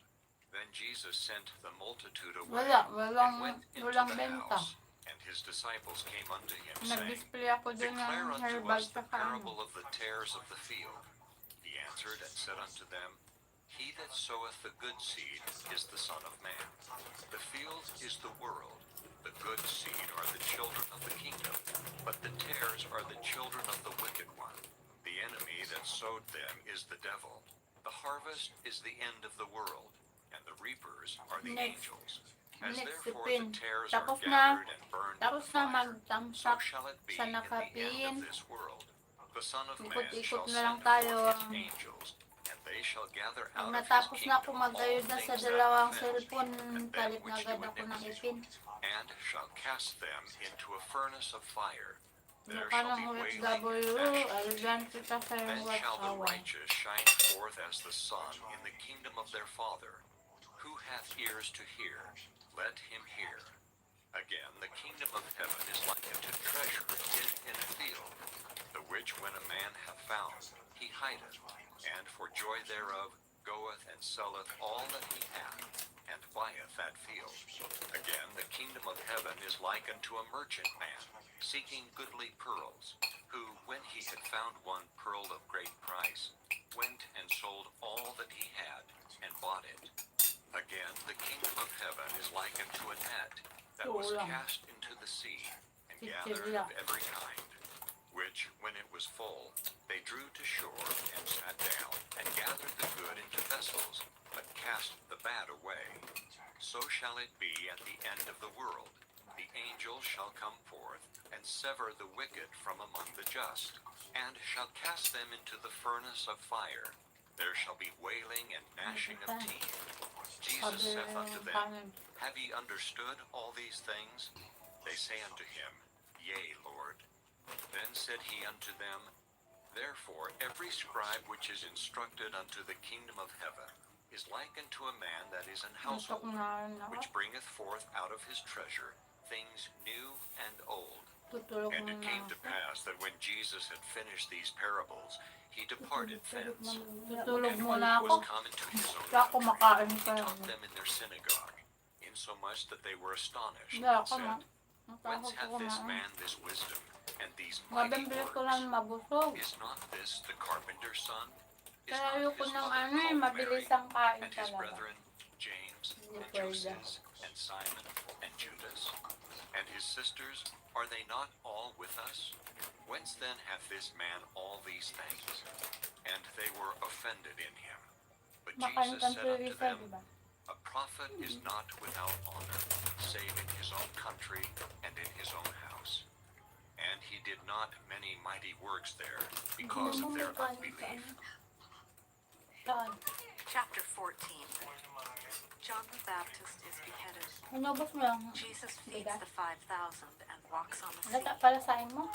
Then Jesus sent the multitude away, Walang and went into walang the benta. house, And his disciples came unto him, saying, Nag-display ako dun Declare ng unto herbal us the sa ano. parable of the tares of the field. He answered and said unto them, He that soweth the good seed is the Son of Man. The field is the world. The good seed are the children of the kingdom, but the tares are the children of the wicked one. The enemy that sowed them is the devil. The harvest is the end of the world, and the reapers are the Next. angels. As Next, therefore sipin. the tares are Tapos na. gathered and burned in Tapos the na fire, so magtamsak shall it be sa in the end nakapin. of this world. The Son of Man Ikot-ikot shall na lang send tayo. forth his angels, and they shall gather Pag out of his natapos na ako kingdom all mag-ayuda sa things that dalawang offend, cellphone, and them palit na which agad do ako ng iniquity, ipin. and shall cast them into a furnace of fire. There Mukha shall ng be wailing and OFW, gnashing of aligan teeth. kita sa Then iyong shall the watsawa. righteous shine forth as the sun in the kingdom of their Father. Who hath ears to hear, let him hear. Again, the kingdom of heaven is like unto treasure hid in a field, the which when a man hath found, he hideth, and for joy thereof goeth and selleth all that he hath, and buyeth that field. Again, the kingdom of heaven is like unto a merchant man, seeking goodly pearls, who, when he had found one pearl of great price, went and sold all that he had, and bought it. Again, the kingdom of heaven is like unto a net, that was cast into the sea, and gathered of every kind, which, when it was full, they drew to shore, and sat down, and gathered the good into vessels, but cast the bad away. So shall it be at the end of the world. The angels shall come forth, and sever the wicked from among the just, and shall cast them into the furnace of fire. There shall be wailing and gnashing of teeth. Jesus saith unto them, Have ye understood all these things? They say unto him, Yea, Lord. Then said he unto them, Therefore every scribe which is instructed unto the kingdom of heaven is like unto a man that is an Antok householder, na rin ako. which bringeth forth out of his treasure things new and old. Tutulog And it muna came to ako. pass that when Jesus had finished these parables, he departed thence. Tutulog And when muna he ako. was come into his own Kaya ako country, makain he pa taught yun. them in their synagogue, insomuch that they were astonished, Hindi and ako na. said, Natakot Whence ko hath this kumain. man this wisdom, and these mighty Mabibili ko lang works? mabusog. Is not this the carpenter's son? Is Kaya not ayoko his ng mother ano eh, called mabilis Mary, ang kain and his talaga. brethren James, Hindi and pwede. Joses, and Simon, and Judas? And his sisters, are they not all with us? Whence then hath this man all these things? And they were offended in him. But Makain Jesus kang said unto turisa, them, diba? A prophet is not without honor, save in his own country and in his own house. And he did not many mighty works there, because of their unbelief. Saan? Chapter 14. John the Baptist is beheaded. Inubos mo lang. Jesus feeds Bigas. the 5,000 and walks on the sea. Lata pala sa mo.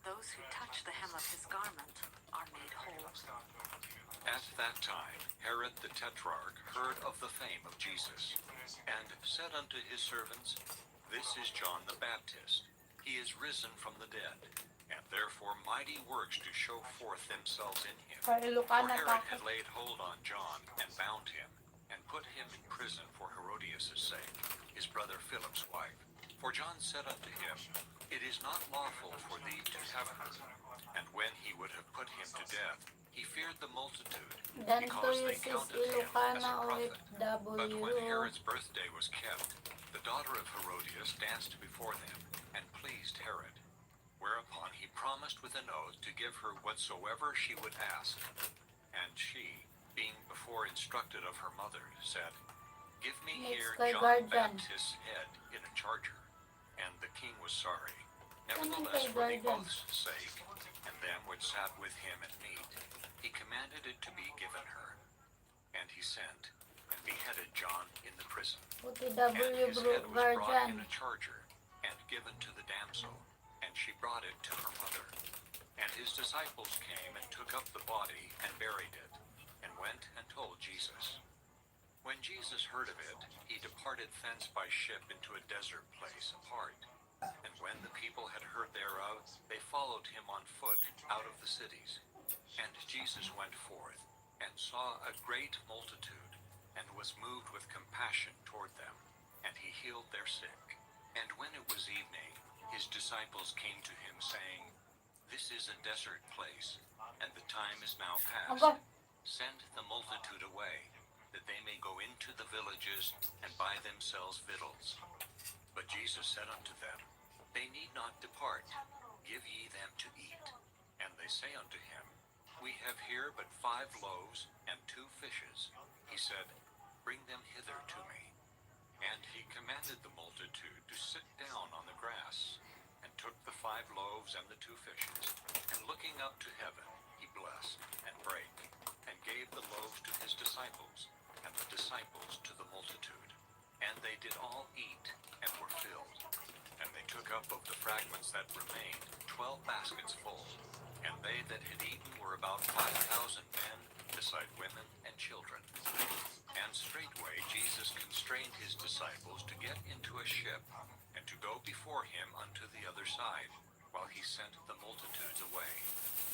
Those who touch the hem of his garment are made whole. At that time Herod the Tetrarch heard of the fame of Jesus, and said unto his servants, This is John the Baptist. He is risen from the dead, and therefore mighty works do show forth themselves in him. Sa For Ilocana Herod takot. had laid hold on John, and bound him, and put him in prison for Herodias' sake, his brother Philip's wife. For John said unto him, It is not lawful for thee to have her. And when he would have put him to death, he feared the multitude, Ganito because they yung sis counted him as Ilocana a prophet. But when OFW. Herod's birthday was kept, the daughter of Herodias danced before them, and pleased Herod. Whereupon he promised with an oath to give her whatsoever she would ask. And she, being before instructed of her mother, said, Give me Next here kay John guardian. Baptist's head in a charger. And the king was sorry. Ano Nevertheless, kay for the guardian? oath's sake, and them which sat with him at meat, he commanded it to be given her. And he sent, and beheaded John in the prison. And OFW his head was brought in guardian. a charger, and given to the damsel, and she brought it to her mother. And his disciples came and took up the body, and buried it, and went and told Jesus. When Jesus heard of it, he departed thence by ship into a desert place apart. And when the people had heard thereof, they followed him on foot out of the cities. And Jesus went forth, and saw a great multitude, and was moved with compassion toward them, and he healed their sick. And when it was evening, his disciples came to him, saying, "This is a desert place, and the time is now past. Okay. Send the multitude away, that they may go into the villages and buy themselves victuals." But Jesus said unto them, "They need not depart. Give ye them to eat." And they say unto him, "We have here but 5 loaves and 2 fishes." He said, "Bring them hither to me." And he commanded the multitude to sit down on the grass, and took the 5 loaves and the 2 fishes, and looking up to heaven, he blessed, and brake, and gave the loaves to his disciples, and the disciples to the multitude. And they did all eat, and were filled. And they took up of the fragments that remained 12 baskets full. And they that had eaten were about 5,000 men, beside women and children. And straightway Jesus constrained his disciples to get into a ship, and to go before him unto the other side, while he sent the multitudes away.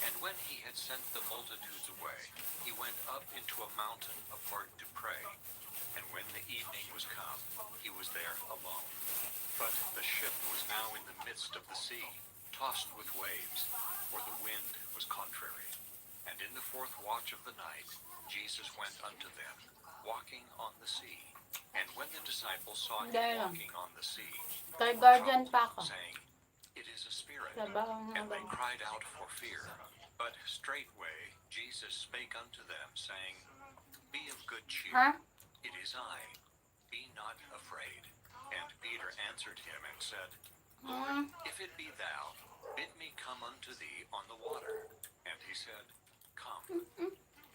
And when he had sent the multitudes away, he went up into a mountain apart to pray. And when the evening was come, he was there alone. But the ship was now in the midst of the sea, tossed with waves, for the wind was contrary. And in the 4th watch of the night, Jesus went unto them, walking on the sea. And when the disciples saw him Dahil lang. walking on the sea, Kay they were guardian pa troubled, ako. saying, "It is a spirit." Trabaho nga And ba? they cried out for fear. But straightway Jesus spake unto them, saying, "Be of good cheer. Ha? It is I. Be not afraid." And Peter answered him and said, "Lord, if it be thou, bid me come unto thee on the water." And he said, "Come."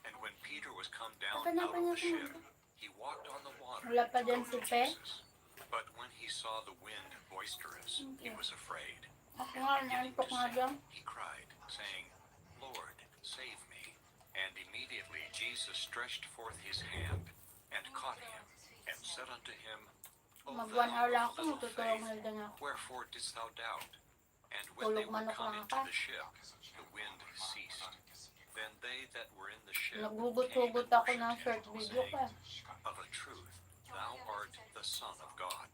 And when Peter was come down out of the ship, he walked on the water Wala pa to go dyan to si Pe. Jesus. But when he saw the wind boisterous, he was afraid. Ako And nga, beginning naantok to nga sink, dyan. he cried, saying, "Lord, save me." And immediately Jesus stretched forth his hand, and caught him, and said unto him, "O Mag 1 thou hour lang of ako, little matutulog faith, na din ako. wherefore didst thou doubt?" And when they Tulog were manok come lang into ako. the ship, the wind ceased. Then they that were in the ship came Naghugot-hugot and ako ng worshipped short him, video saying, ka. "Of a truth, thou art the Son of God."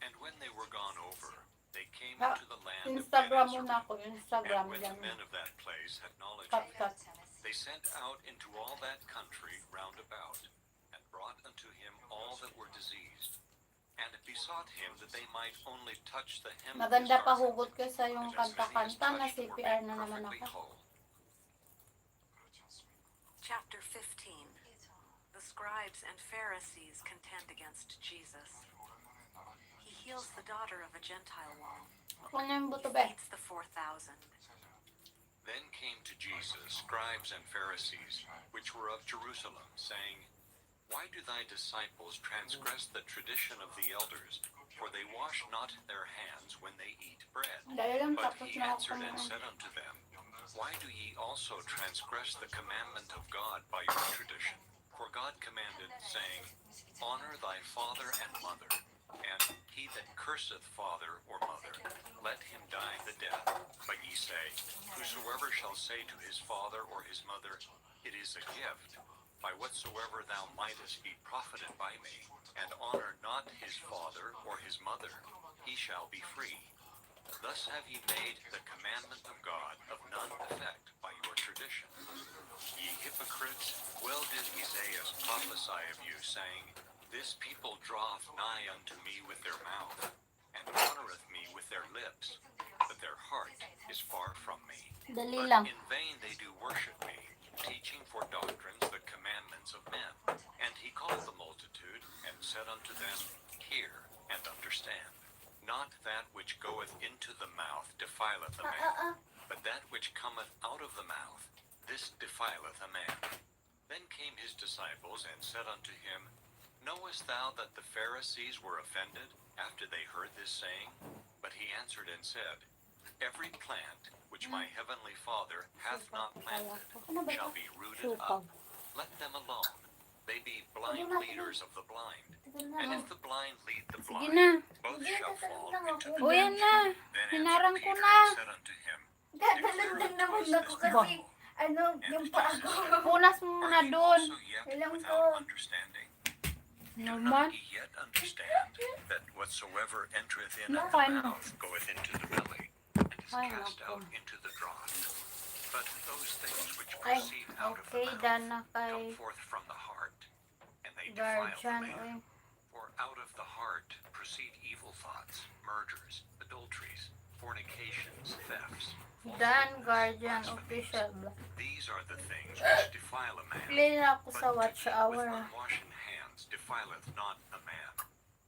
And when they were gone over, they came Ha, into the land of Instagram Gennesaret. muna ako. Instagram And when lang. the men of that place had knowledge Cut, of him, cut. they sent out into all that country round about, and brought unto him all that were diseased, and besought him that they might only touch the hem of his Maganda pa garment. hugot kaysa yung And as many as kanta-kanta na touched were CPR made na naman perfectly ako. whole. Chapter 15. The scribes and Pharisees contend against Jesus. He heals the daughter of a Gentile woman. Ako na yung He buto ba? feeds the 4,000. Then came to Jesus scribes and Pharisees, which were of Jerusalem, saying, "Why do thy disciples transgress the tradition of the elders? For they wash not their hands when they eat bread." Dahil lang But tapos he na ako answered and kumain. said unto them, "Why do ye also transgress the commandment of God by your tradition? For God commanded, saying, Honor thy father and mother, and he that curseth father or mother, let him die the death. But ye say, Whosoever shall say to his father or his mother, It is a gift, by whatsoever thou mightest be profited by me, and honor not his father or his mother, he shall be free. Thus have ye made the commandment of God of none effect by your tradition. Ye hypocrites, well did Isaiah prophesy of you, saying, This people draweth nigh unto me with their mouth, and honoreth me with their lips, but their heart is far from me. Dali But lang. in vain they do worship me, teaching for doctrines the commandments of men. And he called the multitude, and said unto them, Hear and understand. Not that which goeth into the mouth defileth a man, but that which cometh out of the mouth, this defileth a man. Then came his disciples, and said unto him, Knowest thou that the Pharisees were offended after they heard this saying? But he answered and said, Every plant which my heavenly Father hath not planted shall be rooted up. Let them alone. They be blind leaders of the blind. And if the blind lead the Sige blind, na. both shall fall into the O yan ditch. na. Then Hinarang answered ko Peter na. and said unto him, Dadalagdag naman ako kasi, ano, yung pa ako. Punas mo Are muna ye doon. also yet Alam without ko. understanding? Do Naman. not ye yet understand that whatsoever entereth in at the Naman. mouth goeth into the belly, and is Ay, cast naku. out into the draught? But those things which Ay, proceed out of the Okay, done na mouth come kay forth from the heart, and they defile the guardian. man. Uy. For out of the heart proceed evil thoughts, murders, adulteries, fornications, thefts, false Done, witness, guardian blasphemies. official. These are the things which defile a man. Play na ako But sa to watch eat with hour. unwashen hands defileth not a man.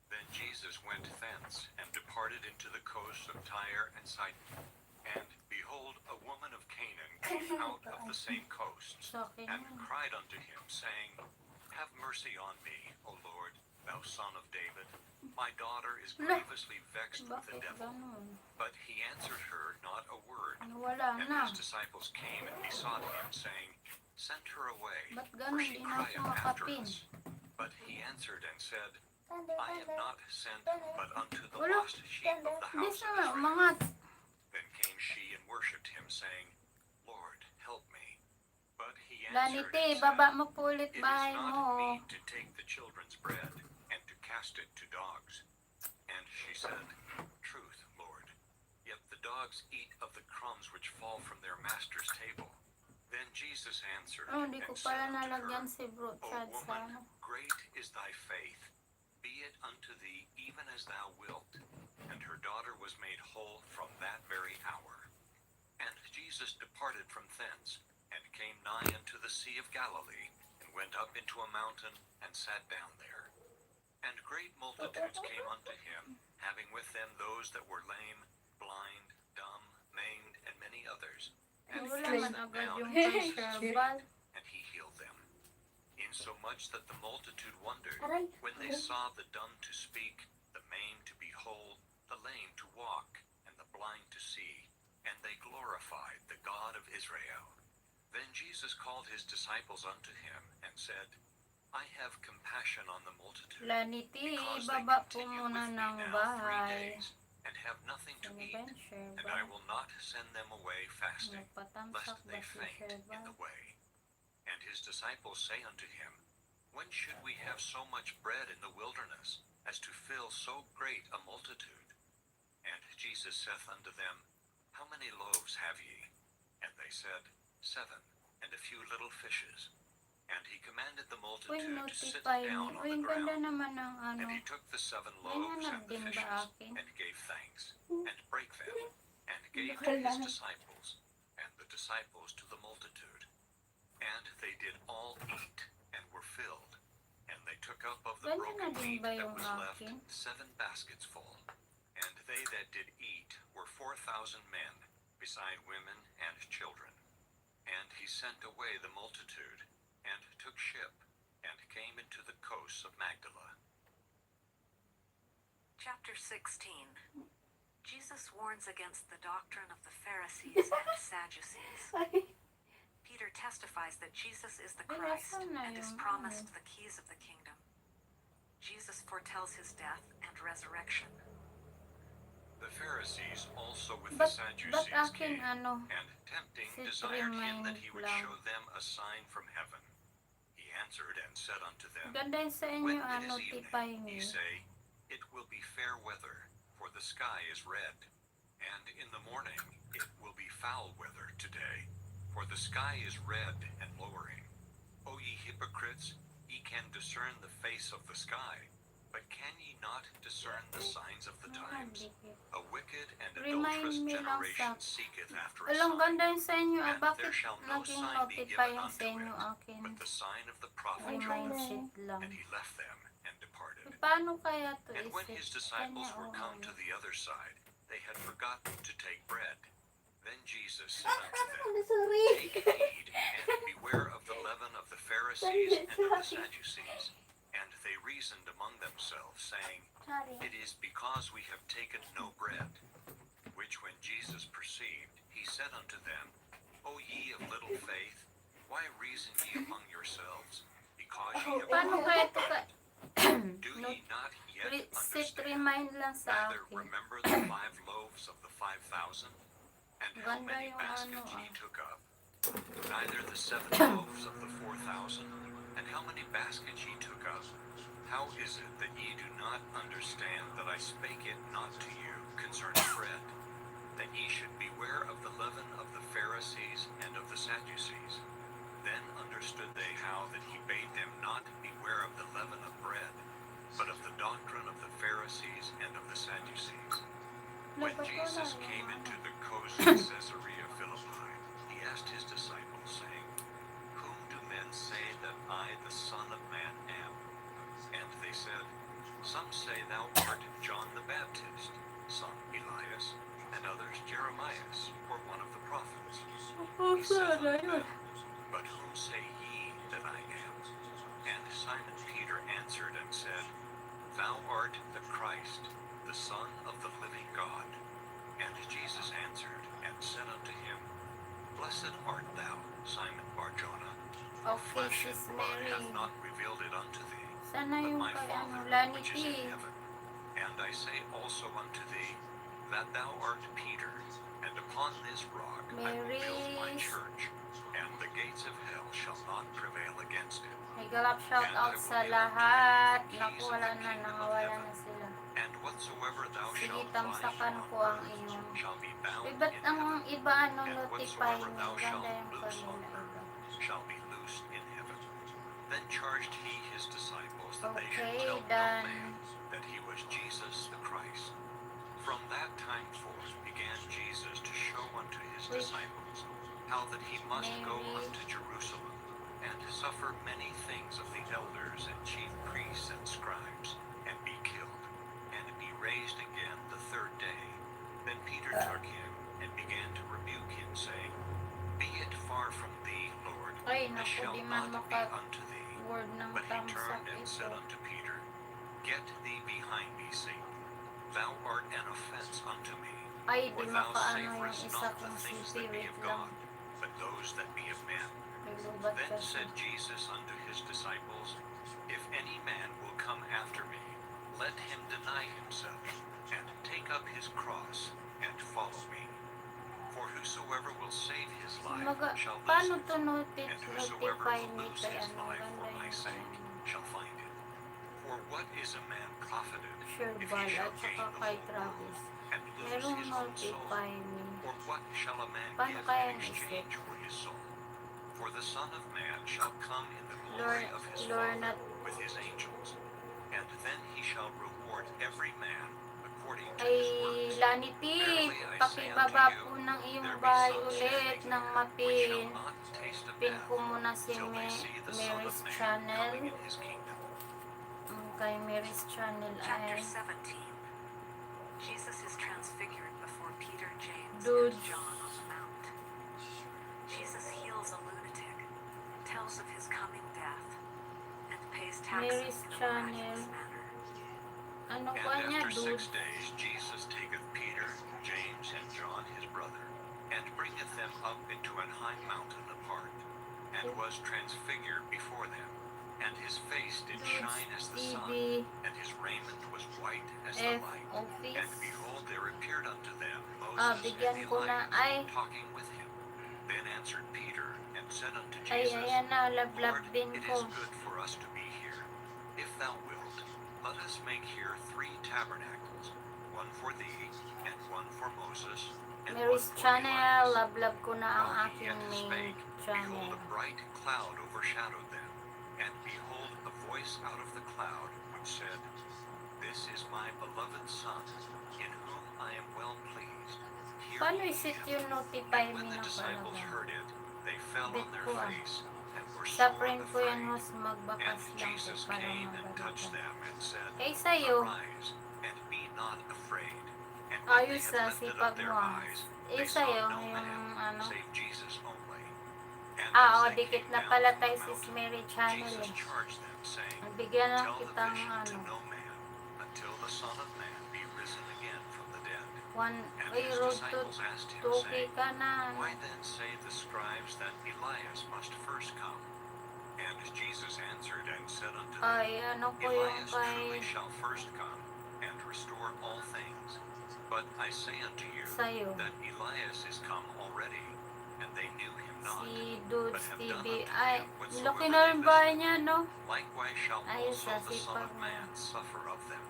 Then Jesus went thence, and departed into the coasts of Tyre and Sidon. And behold, a woman of Canaan came out of the same coasts, Sa akin and yun. cried unto him, saying, Have mercy on me, O Lord, thou son of David. My daughter is Lah, grievously vexed with the Bakit devil. ganun? But he answered her not a word. Wala And na. his disciples came and besought him, saying, Send her away, Ba't for ganun? she Di na ako crieth after makapin. us. But he answered and said, Thunder, I am thunder. not sent but unto the Wala. lost sheep of the Hindi house sa of Israel. umangat. Then came she and worshipped him, saying, Lord, help me. But he answered Lanite, and baba said, mo po ulit It is bahay not mo. meet to take the children's bread and to cast it to dogs. And she said, Truth, Lord. Yet the dogs eat of the crumbs which fall from their master's table. Then Jesus answered Oh, hindi and ko said pala unto nalagyan her, si Bro O Chad sa woman, ano. great is thy faith. Be it unto thee even as thou wilt. And her daughter was made whole from that very hour. And Jesus departed from thence, and came nigh unto the Sea of Galilee, and went up into a mountain, and sat down there. And great multitudes came unto him, having with them those that were lame, blind, dumb, maimed, and many others. And Wala cast man them agad down yung into his conserval. feet, and he healed them. Insomuch that the multitude wondered, Aray. when they saw the dumb to speak, the maimed to behold, the lame to walk, and the blind to see, and they glorified the God of Israel. Then Jesus called his disciples unto him, and said, I have compassion on the multitude, Lanite, because they baba po continue muna with me ng now 3 bahay. days, and have nothing to Ano eat. ba yung Sherba? And I will not send them away fasting, Nagpatamsak lest ba they si faint Sherba? in the way. And his disciples say unto him, When should we have so much bread in the wilderness, as to fill so great a multitude? And Jesus saith unto them, How many loaves have ye? And they said, 7, and a few little fishes. And he commanded the Uy, multitude to sit notify me. down on Uy, the ang ganda ground. naman ng ano. And he took the 7 May loaves nanap and the din ba fishes, akin? and gave thanks, and brake them, and gave to his disciples, and the disciples to the multitude. And they did all eat, and were filled. And they took up of the Ganyan na broken din meat ba that yung was left akin? 7 baskets full. And they that did eat were 4,000 men, beside women and children. And he sent away the multitude, and took ship, and came into the coasts of Magdala. Chapter 16. Jesus warns against the doctrine of the Pharisees and Sadducees. Peter testifies that Jesus is the Ay, Christ nasaan na and is yung promised ano? the keys of the kingdom. Jesus foretells his death and resurrection. The Pharisees also with the Ba't Sadducees akin came, ano? and tempting Sit desired him that remind he would lang. show them a sign from heaven. He answered and said unto them, Ganda yung sa When inyo, it ano, is tipay evening, me. ye say, It will be fair weather, for the sky is red. And in the morning it will be foul weather today, for the sky is red and lowering. O ye hypocrites, ye can discern the face of the sky, but can ye not discern the signs of the times? A wicked and adulterous Remind me lang generation sa... seeketh after a Alam, sign, ganda yung sa inyo, and bakit there shall no naging sign be notify given yung sa unto inyo it, akin? but the sign of the prophet Remind Jonah. sheet lang. And he left them and departed. Paano kaya to And when his isip? disciples Kanya were o come ano? to the other side, they had forgotten to take bread. Then Jesus said unto them, Sorry. Take heed, and beware of the leaven of the Pharisees and of the Sadducees. And they reasoned among themselves, saying, Sorry. It is because we have taken no bread. Which when Jesus perceived, he said unto them, O ye of little faith, why reason ye among yourselves? Because ye have Paano not kaya to ka... Do ye not yet Sit understand? remind lang sa Neither akin. remember the 5 loaves of the 5,000, and how Ganda many yung ano baskets ye ah. took up? Neither the 7 loaves of the 4,000, and how many baskets ye took up? How is it that ye do not understand that I spake it not to you concerning bread, that ye should beware of the leaven of the Pharisees and of the Sadducees? Then understood they how that he bade them not beware of the leaven of bread, but of the doctrine of the Pharisees and of the Sadducees. When Dapat wala Jesus yung came ano. into the coast of Caesarea Philippi, he asked his disciples, saying, Whom do men say that I, the Son of Man, am? And they said, Some say thou art John the Baptist, some Elias, and others Jeremias, or one of the prophets. He said unto them, But whom say ye that I am? And Simon Peter answered and said, Thou art the Christ, the Son of the living God. And Jesus answered and said unto him, Blessed art thou, Simon Bar-Jonah, for Okay, flesh and sis blood Mary. hath not revealed it unto thee, Sana but yung my kay Father which is in Lanity. heaven. And I say also unto thee, that thou art Peter, and upon this rock I will build my Mary's. church, and the gates of hell shall not prevail against it. May galap shout out sa lahat. Naku, wala na, nakawala na sila. And whatsoever thou Sige, shalt bind tamsakan on ko ang earth iyong. shall be bound Uy, ba't in ang heaven, iba ano and notify whatsoever mo? thou Ganda shalt yung loose on kanila iba. earth shall be loosed in heaven. Then charged he his disciples that they should Okay, tell no done. man that he was Jesus the Christ. From that time forth began Jesus to show unto his Wait. disciples how that he must go Mary. unto Jerusalem, and suffer many things of the elders and chief priests and scribes, and be killed, and be raised again the third day. Then Peter took him, and began to rebuke him, saying, Be it far from thee, Lord, Ay, this naku, shall di man not be makat unto thee. word ng But he tamsak turned and ito. said unto Peter, Get thee behind me, Satan. Thou art an offense unto me. Ay, For di thou makaano yung savorest isa not the kong things si that be Wait of lang. God, but those that be of men. May lubat Then kasi. said Jesus unto his disciples, If any man will come after me, let him deny himself, and take up his cross, and follow me. For whosoever will save his life Maga, shall lose paano it, to and whosoever notify will ni lose kay his ano? life Ganda for my yung sake kay shall find it. For what is a man profited Sure if Ball he shall at gain saka the kay whole Travis. world and lose Merong his own soul? notify me. Or what shall a man Paano give kaya in ni exchange Seth? for his soul? For the Son of Man shall come in the Lord, glory of his Lord, Father not with his angels, and then he shall reward every man according to ay his works. Lanity, Verily I say pakibaba unto you, po ng iyong there be bahay some ulit standing ng there which shall mapin. not taste of Pin death ko muna si till they see the Son of Mary's Man channel. coming in his kingdom. Kay Mary's channel Chapter ay 17. Jesus is transfigured before Peter, James, Dude. and John on the Mount. Jesus heals a lunatic, tells of his coming death, and pays Mary's taxes in a channel. miraculous manner. Ano And ka niya, after dude? 6 days Jesus taketh Peter, James, and John his brother, and bringeth them up into an high mountain apart, and was transfigured before them. And his face did shine as the sun, TV, and his raiment was white as the F, light. Office. And behold, there appeared unto them Moses Bigyan and ko na. Elias, Ay, talking with him. Then answered Peter, and said unto ay, Jesus, ayan na, lablab Lord, din it ko. is good for us to be here. If thou wilt, let us make here 3 tabernacles, one for thee, and one for Moses, and Mary's one for channel, Elias. lablab ko na ang While he aking yet main spake, channel. behold, a bright cloud overshadowed them. And behold, a voice out of the cloud, which said, This is my beloved Son, in whom I am well pleased. Hear Paano ye isit him. yung notify And me when the ng disciples palaga? heard it, they fell Bet on their ko, face, and were Sa sore friend ko yan, afraid. mas magbakas And lang ko Jesus para came and touched mabalikan. them, and said, Kay sa'yo, Arise, and be not afraid. And when they ayos had sa lifted sipag up their mo. eyes, they saw Sa'yo, no man, yung ano. save Jesus only. And as Oo, they dikit came na down pala from tayo the sis mountain, Mary channel Jesus eh. charged them, saying, Nagbigyan lang Tell the kitang vision to ano. no man, until the Son of Man be risen again from the dead. And Uy, his road to disciples asked him, 2K saying, ka na. Why then say the scribes that Elias must first come? And Jesus answered and said unto them, Ay, ano ko yung Elias kay... truly shall first come, and restore all things. But I say unto you, Sa'yo. that Elias is come already, and and they knew him not. Si Dudes But have TV. done unto Ay, him whatsoever laki na they rin bahay visited. niya, no? Likewise shall Ayos also na, the Son sipag of mo. Man suffer of them.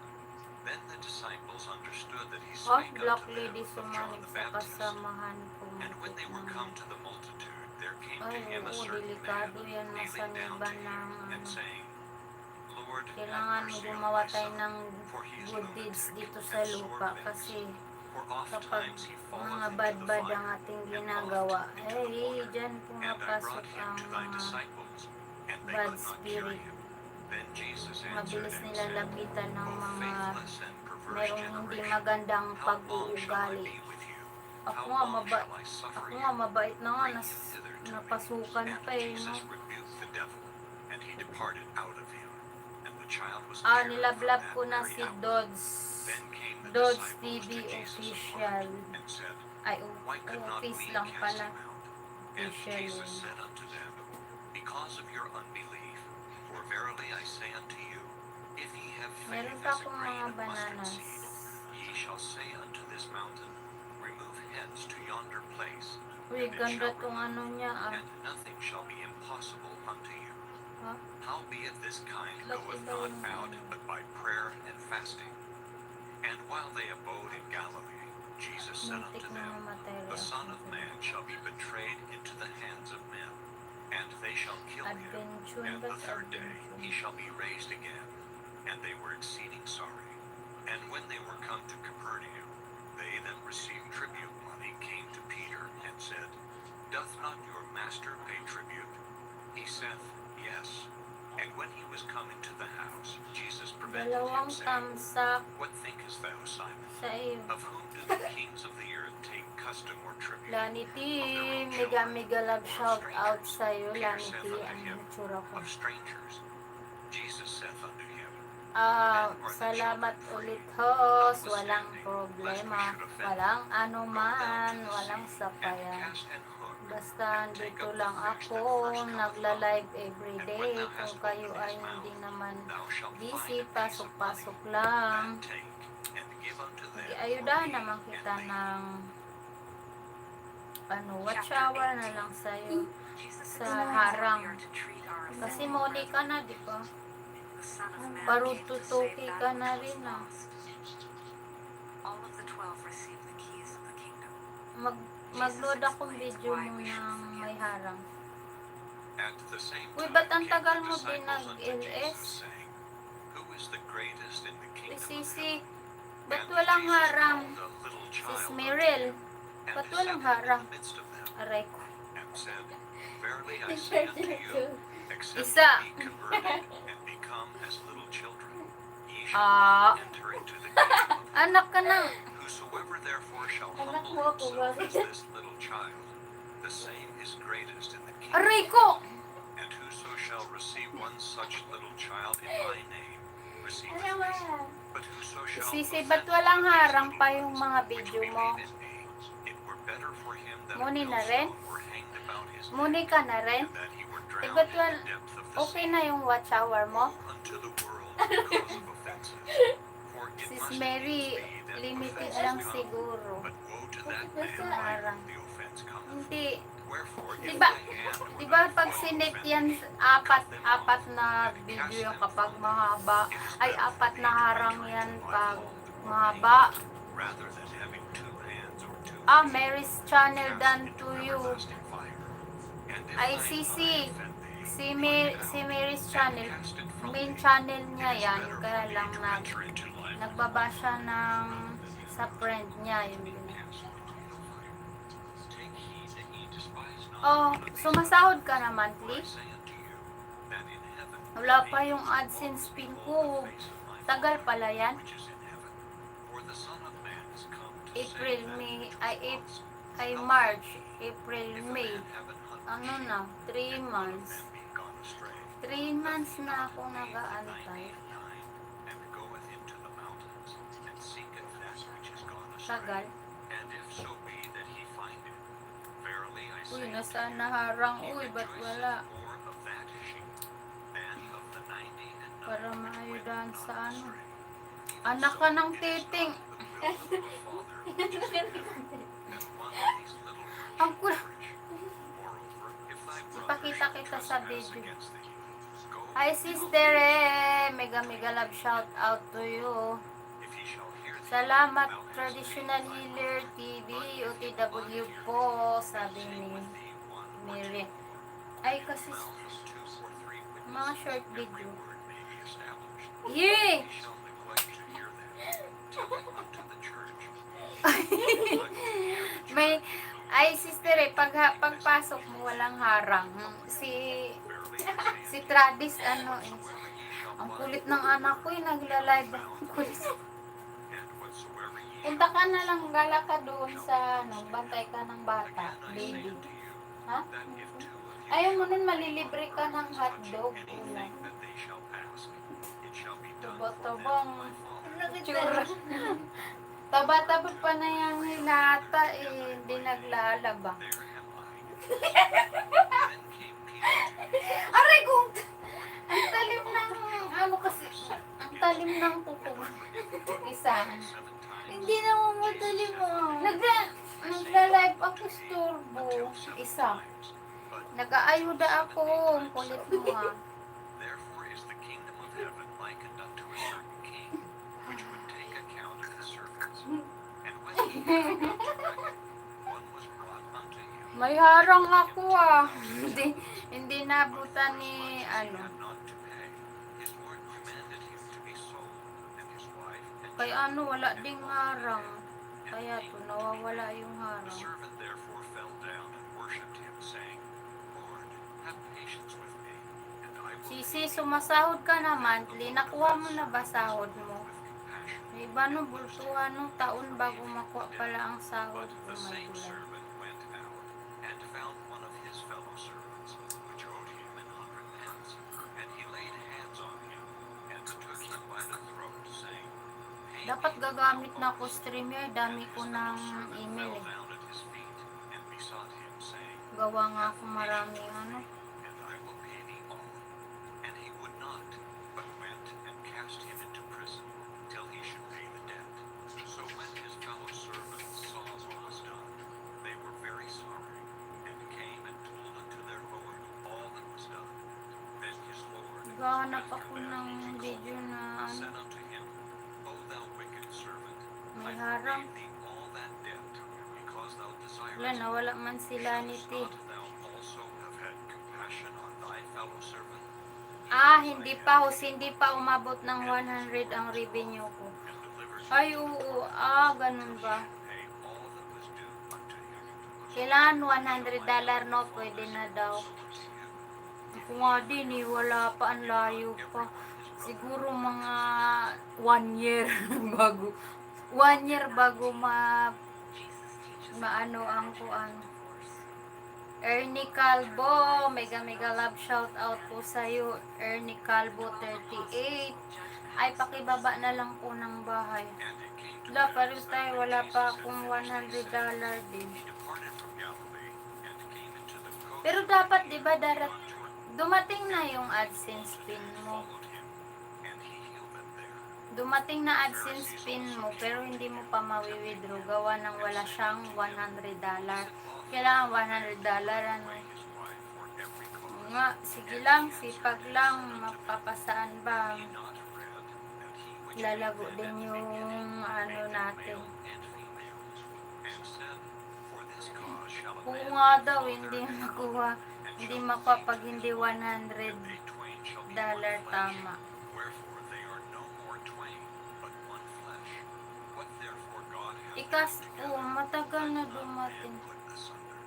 Then the disciples understood that he Oh, spake Black unto them Lady of John sumalig the sa Baptist. kasamahan ko. And when they were come to the multitude, there came to Ay, him a oo, certain man, delikado yan, kneeling down masaniban to him, ng and ano. saying, Lord, have Kailangan mercy on gumawa my tayo son, ng for he is good deeds lunatic dito sa and sore lupa vexed. kasi For oft kapag times he mga falleth into the bad-bad ang fire, ating and ginagawa, oft into the eh, water. dyan And I pumapasok brought him ang to thy mga disciples, and they bad could not cure spirit. him. Then Jesus answered Mabilis and nila said, lapitan ng O mga faithless and perverse merong hindi generation, magandang how long shall I pag-uugali. be with you? Ako How nga, long shall I suffer ako you? nga mabait na nga, Bring him hither to me. napasukan And pa eh, no? Jesus rebuked the devil, and he departed out of him. And the child was Ah, cured from nilablab that ko na very si hour. Dodds. Then came the Dodds disciples TV to Jesus official. apart, and said, Ay, Why could not office we lang cast pala. him out? And Official Jesus yun. said unto them, Because of your unbelief, for verily I say unto you, if ye have faith Meron pa as a akong grain mga of mustard bananas. seed, ye shall say unto this mountain, Remove hence to yonder place, Uy, and it ganda shall tong ano remove, niya ah. and nothing shall be impossible unto you. Ha? Howbeit this kind Ba't goeth iba not yung out ano? but by prayer and fasting. And while they abode in Galilee, Jesus said Muntik unto na them, mamatay The rin Son ako. of Man shall be betrayed into the hands of men, and they shall kill him, Adventure, and the ba't third day adventure? he shall be raised again. And they were exceeding sorry. And when they were come to Capernaum, they that received tribute money came to Peter, and said, Doth not your master pay tribute? He saith, Yes. And when he was come into the house, Jesus prevented him, Dalawang saying, tamsak What thinkest thou, Simon? sa iyo. Of whom do the kings of the earth take custom or tribute? Lani T, Of their own mega children, mega love or of shout out strangers? sa'yo, Peter Lani saith T, unto ang him, itsura ko. Of strangers. Jesus saith unto him, Salamat ulit host, walang problema, walang anuman, walang sapayan. Basta dito lang ako, nagla-live everyday. Kung kayo ay hindi naman busy, pasok-pasok lang. Ayudahan naman kita ng watch hour na lang sa'yo sa harang. Kasi muli ka na, di ba? Parang tutuki ka na rin ah. All of the 12 received the keys of the kingdom. Mag-load akong video mo ng may harang. At the same Uy, time ba't ang came tagal the mo din disciples unto nag-LS? Jesus, saying, Who is the greatest in the Uy, kingdom of Sisi, heaven? ba't And walang Jesus harang? called a little Sis child unto Meryl, him, and ba't set walang him harang? in the midst of them, Aray ko. and said, Verily I say unto you, except Isa. ye be converted and become as little children, ye shall Ah. not enter into the kingdom of heaven. Anak ka na. Whosoever therefore shall Anak humble mo ako, himself bakit? as this little child, the same is greatest in the kingdom. Aray ko. And whoso shall receive one such little child in my name, receiveth Ano me. ba? But whoso shall Sisi, offend ba't one walang of these harang little pa yung ones mga which video mo? believe in me, it were better for him that a Muni na rin? millstone were hanged about his Muni neck, ka na rin? and that he were Eh, drowned ba't in wal- the depth of the okay sea. na yung watch hour mo? Woe unto the world because of offenses. For it Sis must Mary, needs be that limited offenses lang come, siguro. but woe to that Bakit man nasa- by whom the offense cometh. Hindi. Wherefore, if Diba, thy hand or diba thy pag foot sinet offend yan, thee, apat na video yung kapag mahaba, ay apat na harang yan pag mahaba. rather than having two hands or two feet, Mary's channel cast done into to you. everlasting fire. And if Ay, thine Sisi, eye offend thee, si pluck it out, Mary's and channel, cast it from main thee. channel niya It is yan, better kaya for thee lang to enter into life nagbaba siya ng sa friend niya, yun being yun. cast into the fire. Take heed that ye despise not Oh, one of these sumasahod little ka na ones, monthly? for I say unto you, that in heaven Wala pa angels yung AdSense always pin behold ko. the face of my Tagal Father pala yan. which is in heaven. For the Son of Man is come to April, save that May, which ay, was lost. ay How March, then, April, if a May. man have an hundred Ano sheep, na, 3 and one of months. them be gone astray, 3 months doth he na not ako leave the nag-aantay. 99, and goeth into the mountains, and seeketh that which is gone Tagal. astray? And if so be that he find it, verily I say Uy, unto nasaan you, na harang? he Uy, ba't rejoiceth wala? more of that sheep than of the 99 Para which maayudahan went sa not ano. astray. Even Anak so, ka ng it is titing. not the will of our Father which is in heaven, that one of these little ones Ang should kul- perish. kita sa video. against the heathen. Go, Hi sister mega love shout out to you. if he shall hear thee, Salamat thou hast Traditional made thy Healer heart. TV But if he OTW bind po, him, sabi say ni with thee one or Mary. two, Ay in kasi the mouth of 2 or 3 mga witnesses, short every video. word may be established. Yay! He shall neglect to hear them. Tell him unto the church. Neglect to hear the May church. ay sister pagpasok mo walang harang. Si Verily I say si unto you, Tradis ano whatsoever ye shall ang bind kulit on ng earth anak ko nagla-live ang kulit. and whatsoever ye Punta shall ka na loose lang, gala ka doon sa ano, bantay ka ng bata, Again I say baby. unto you, Ha? that if 2 of you Ayaw mo shall nun, agree malilibre on ka earth ng touching hotdog. anything Ulam. that they shall ask, it shall be done for them Tubo-tubong. of my Father. Tsura. Taba-taba pa na yung hilata eh, hindi naglalaba. There am I. Then came Peter to him, Aray kung, Lord, ang talim ng, ano kasi, ang talim ng kuko. Isa. 7 times. Hindi naman matalim mo. Nagla-live ako storbo. Isa. Nag-aayuda ako. Ang kulit mo ah. Therefore is the kingdom of heaven likened unto a certain king, which would take account of his servants. And when he had begun to reckon, one was brought unto him. May harang ako ah. Hindi nabutan ni He ano. had not to pay. His Lord commanded him to be sold, and his wife and Kay children, ano wala and ding all that he harang. had. Kaya to nawawala yung The harang. servant therefore fell down and worshipped him, saying, Lord, have patience with me, and I will Sisi, sumasahod ka na monthly. Nakuha mo na ba sahod mo? with compassion. May iba no, bultuhan no, taon bago makuha pala ang sahod. But Oh the my same God. servant went out and found one of his fellow servants, which owed him 100 pence. And he laid hands on him, and took him by the throat, saying, Pay Dapat me gagamit thou na ako also. StreamYard. And Dami his ko fellow ng servant email fell eh. down at his feet, and besought him, saying, Gawa nga Have ako maraming patience with ano. me, and I will pay thee all. And he would not, but went and cast him into prison, till he should pay the debt. So when his fellow servants saw what was done, they were very sorry, and came and told unto their Lord all that was done. Then his Lord, Gahanap with ako command ng he called video him, na ano. said unto him, O thou wicked servant, May I harang. forgave thee all that debt, because thou desiredst Wala, nawala man sila ni Shouldst T. not thou also have had compassion on thy fellow servant? Hindi pa ho, hindi pa umabot ng 100 ang revenue ko. And delivered Ay, him oo, to ganun ba? pay all that was due unto him. Kailangan $100 no, pwede na daw. Ako nga din eh, wala pa, ang layo pa. Siguro mga 1 year bago. 1 year bago Jesus teaches maano ang kuan. divorce. Ernie Calvo, mega love shout out po sa'yo. Ernie Calvo 38. Ay, pakibaba na lang po ng bahay. And it came to Wala, pass palos that tayo, when wala Jesus pa had akong finished these $100 sayings, din. he departed from Galilee, and came into the coast Pero of dapat, Judea di ba, beyond Jordan. dumating na yung AdSense pin mo. Followed him, and he healed them there. Dumating na AdSense pin mo, pero hindi mo pa mawi-withdraw. Gawa ng wala siyang $100. Kailangan $100, ano. His wife for every cause. Nga, sige lang, sipag lang, mapapasaan ba? Not read that he which Lalago made din them yung ano natin. male and female, and said, For this cause shall a Oo man nga leave daw, father hindi and makuha. mother, and Hindi shall makuha cleave pag to hindi his wife, and $100 they twain shall be one flesh. tama. Wherefore they are no more twain, but one flesh. What therefore God hath Ikas, joined oo, together, matagal na let not dumating. man put asunder.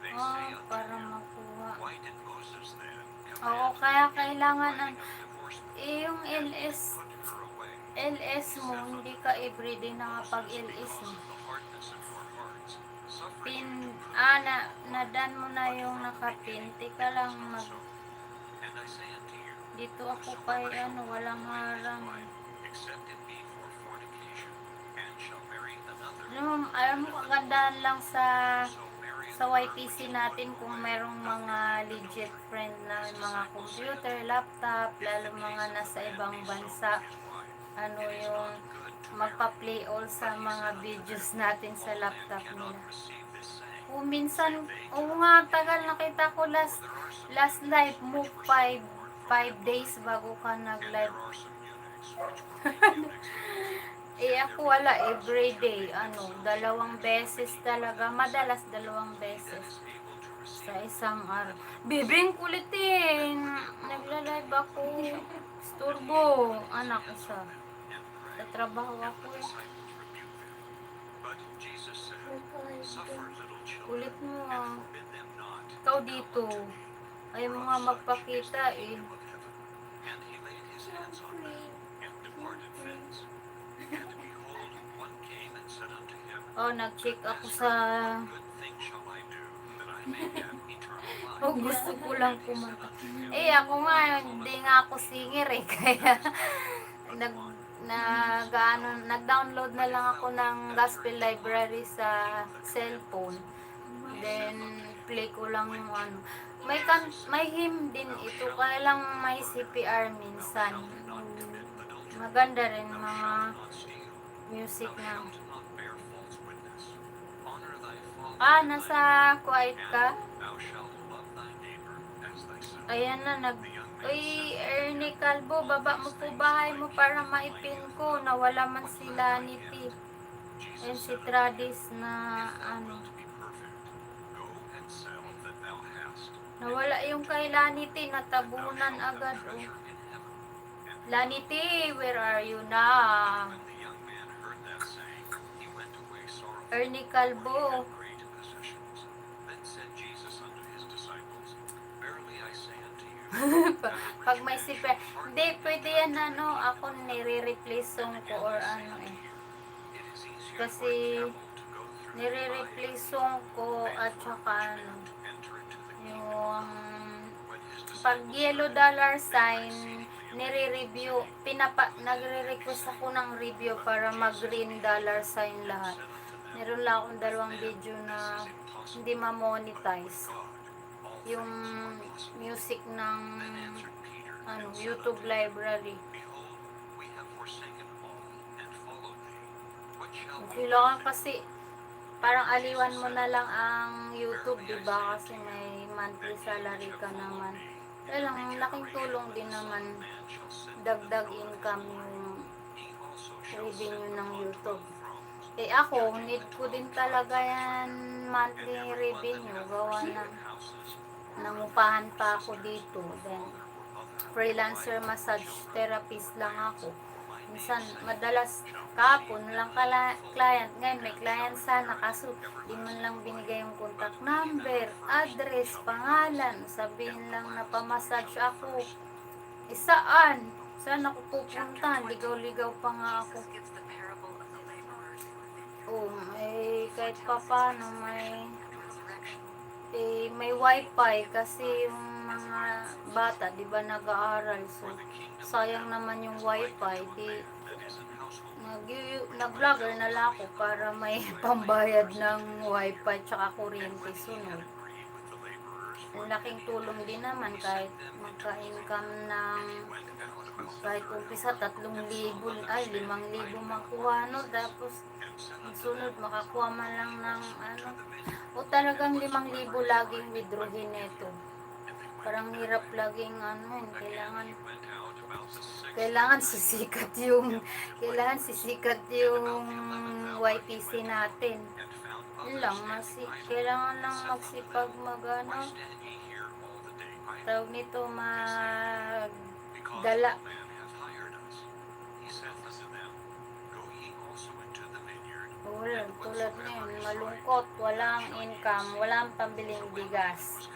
They say unto Para him, makuha. Why did Moses then Oo, command kaya the kailangan ang, writing of divorcement, yung and LS, put her away? LS mo, hindi ka everyday nakapag-LS mo. Because of the hardness of your hearts, suffering Pin, you to put nadan mo na yung nakapin. Tika lang mag, so. And I say unto you, dito ako kay walang harang. except it be for fornication, and shall marry another, Alam mo, kagandahan lang sa so marry sa YTC natin kung merong mga legit friend na mga computer, laptop, lalo mga nasa ibang bansa, ano yung magpa-play all sa mga videos natin sa laptop nila. receive this saying, Kung minsan, oo nga, tagal nakita ko last live mo, 5 days bago ka nag-live. Eh ako wala, everyday, 2 beses talaga, madalas 2 beses sa isang araw. Bibing kulitin, nagla-live ako, istorbo, anak isa. Sa trabaho ako eh. But Jesus said, Suffer little children, Kulit mo and ah. forbid them not to Ikaw come dito, unto me. ayaw For mo of nga such is magpakita the eh. kingdom of heaven. And he laid his hands on them, and departed thence. And behold, one came and said unto him, Oh, nag-check Good ako Master, sa... what good thing shall I do, that I may get eternal life? Oh, gusto ko lang And he said kumanta. unto him, Eh, ako nga, hindi nga ako singer eh. Kaya, nag, nag-download na lang ako ng gospel library sa cellphone. Then, play ko lang yung ano. May hymn din ito, kaya lang may CPR minsan. Maganda rin Thou mga shalt not steal. music Thou na. shalt not bear false witness. Honor thy father Ah, and thy nasa mother. quiet ka? And thou shalt love thy neighbor as thyself. Ayan na, The young man Uy, said unto Ernie him, Calvo, All baba mo these po things bahay have I mo kept para from my maipin youth. ko. Nawala man What sila lack I ni T. yet? Jesus Ayan si said unto him, Tradis na If thou ano. wilt be perfect, go and sell that thou hast, and Nawala give yung to kay the Lani T. poor, and thou Natabunan shalt have agad. Oh. treasure in heaven. And Lani come T, follow me. where are you na? But when the young man heard that saying, he went away sorrowful, Ernie for he Calvo. had great possessions. Then said Jesus unto his disciples, Verily I say unto you, that a Pag rich may man CPR. shall hardly Hindi, enter pwede into yan the ano. kingdom Ako of heaven. nire-replace And song ko again or I say ano unto eh. you, it is easier Kasi for a camel to go through the eye of a nire-replace needle song ko than at for a saka rich ano. man to enter into the kingdom of Yung God. When his pag disciples yellow heard it, dollar they were sign, exceedingly amazed, nire-review, saying, nagre-request ako ng review para mag-green dollar sign and lahat. said unto them, Meron lang akong With dalawang man video na this is impossible, hindi but with ma-monetize. God all Yung things are possible. music ng Then answered Peter and said YouTube unto him, library. Behold, we have forsaken all, and followed thee. What shall we then Kailangan do? kasi parang aliwan mo na lang ang YouTube, di ba? Kasi may monthly salary ka naman. Kaya lang, laking tulong din naman, dagdag income yung revenue ng YouTube. Eh ako, need ko din talaga yan monthly revenue. Gawa ng nangupahan pa ako dito. Then, freelancer massage therapist lang ako. Minsan, madalas kahapon lang client. Ngayon may client sana, kaso di man lang binigay yung contact number, address, pangalan. Sabihin lang na pamassage ako. Saan? Saan ako pupunta? Ligaw-ligaw pa nga ako. Jesus gives the parable of the laborers in the vineyard. Oh, kahit pa paano may And resurrection. may wifi kasi yung mga bata, di ba, nag-aaral. So, sayang naman yung wifi. Di, nag-vlogger na lang ako para may pambayad ng wifi tsaka kuryente sunod. Ang laking tulong din naman kahit magka-income ng kahit umpisa 3,000 ay 5,000 makuha no, tapos sunod makakuha man lang ng ano o talagang 5,000 laging withdrawin nito. Parang hirap laging ano, kailangan sisikat yung YTC natin. Yun lang, kailangan lang magsipag magano, tawag nito, magdala. Wala, tulad ngayon, malungkot, walang income, walang pambiling bigas.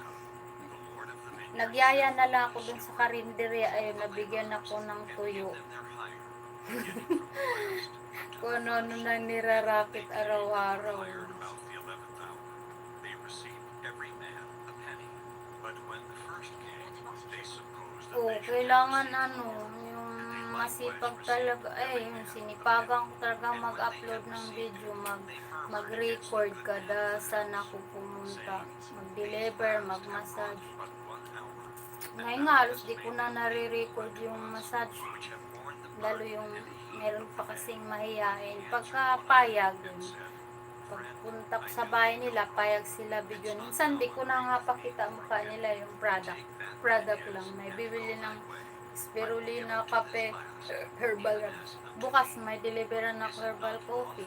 Nagyaya na lang ako dun sa karinderya, ayun, nabigyan ako ng tuyo. Kung ano na nirarakit araw-araw. Oh, kailangan ano, yung masipag talaga, yung sinipagan ko talaga mag-upload ng video, mag-record kada saan ako pumunta, mag-deliver, mag-massage. Ngayon nga, halos di ko na nare-record yung massage, lalo yung meron pa kasing mahihain, pagka payag yun. Pagpunta ko sa bahay nila, payag sila video. Minsan di ko na nga pakita mukha nila yung product. Product lang. May bibili ng spirulina, kape, herbal. Bukas may deliveran na herbal coffee.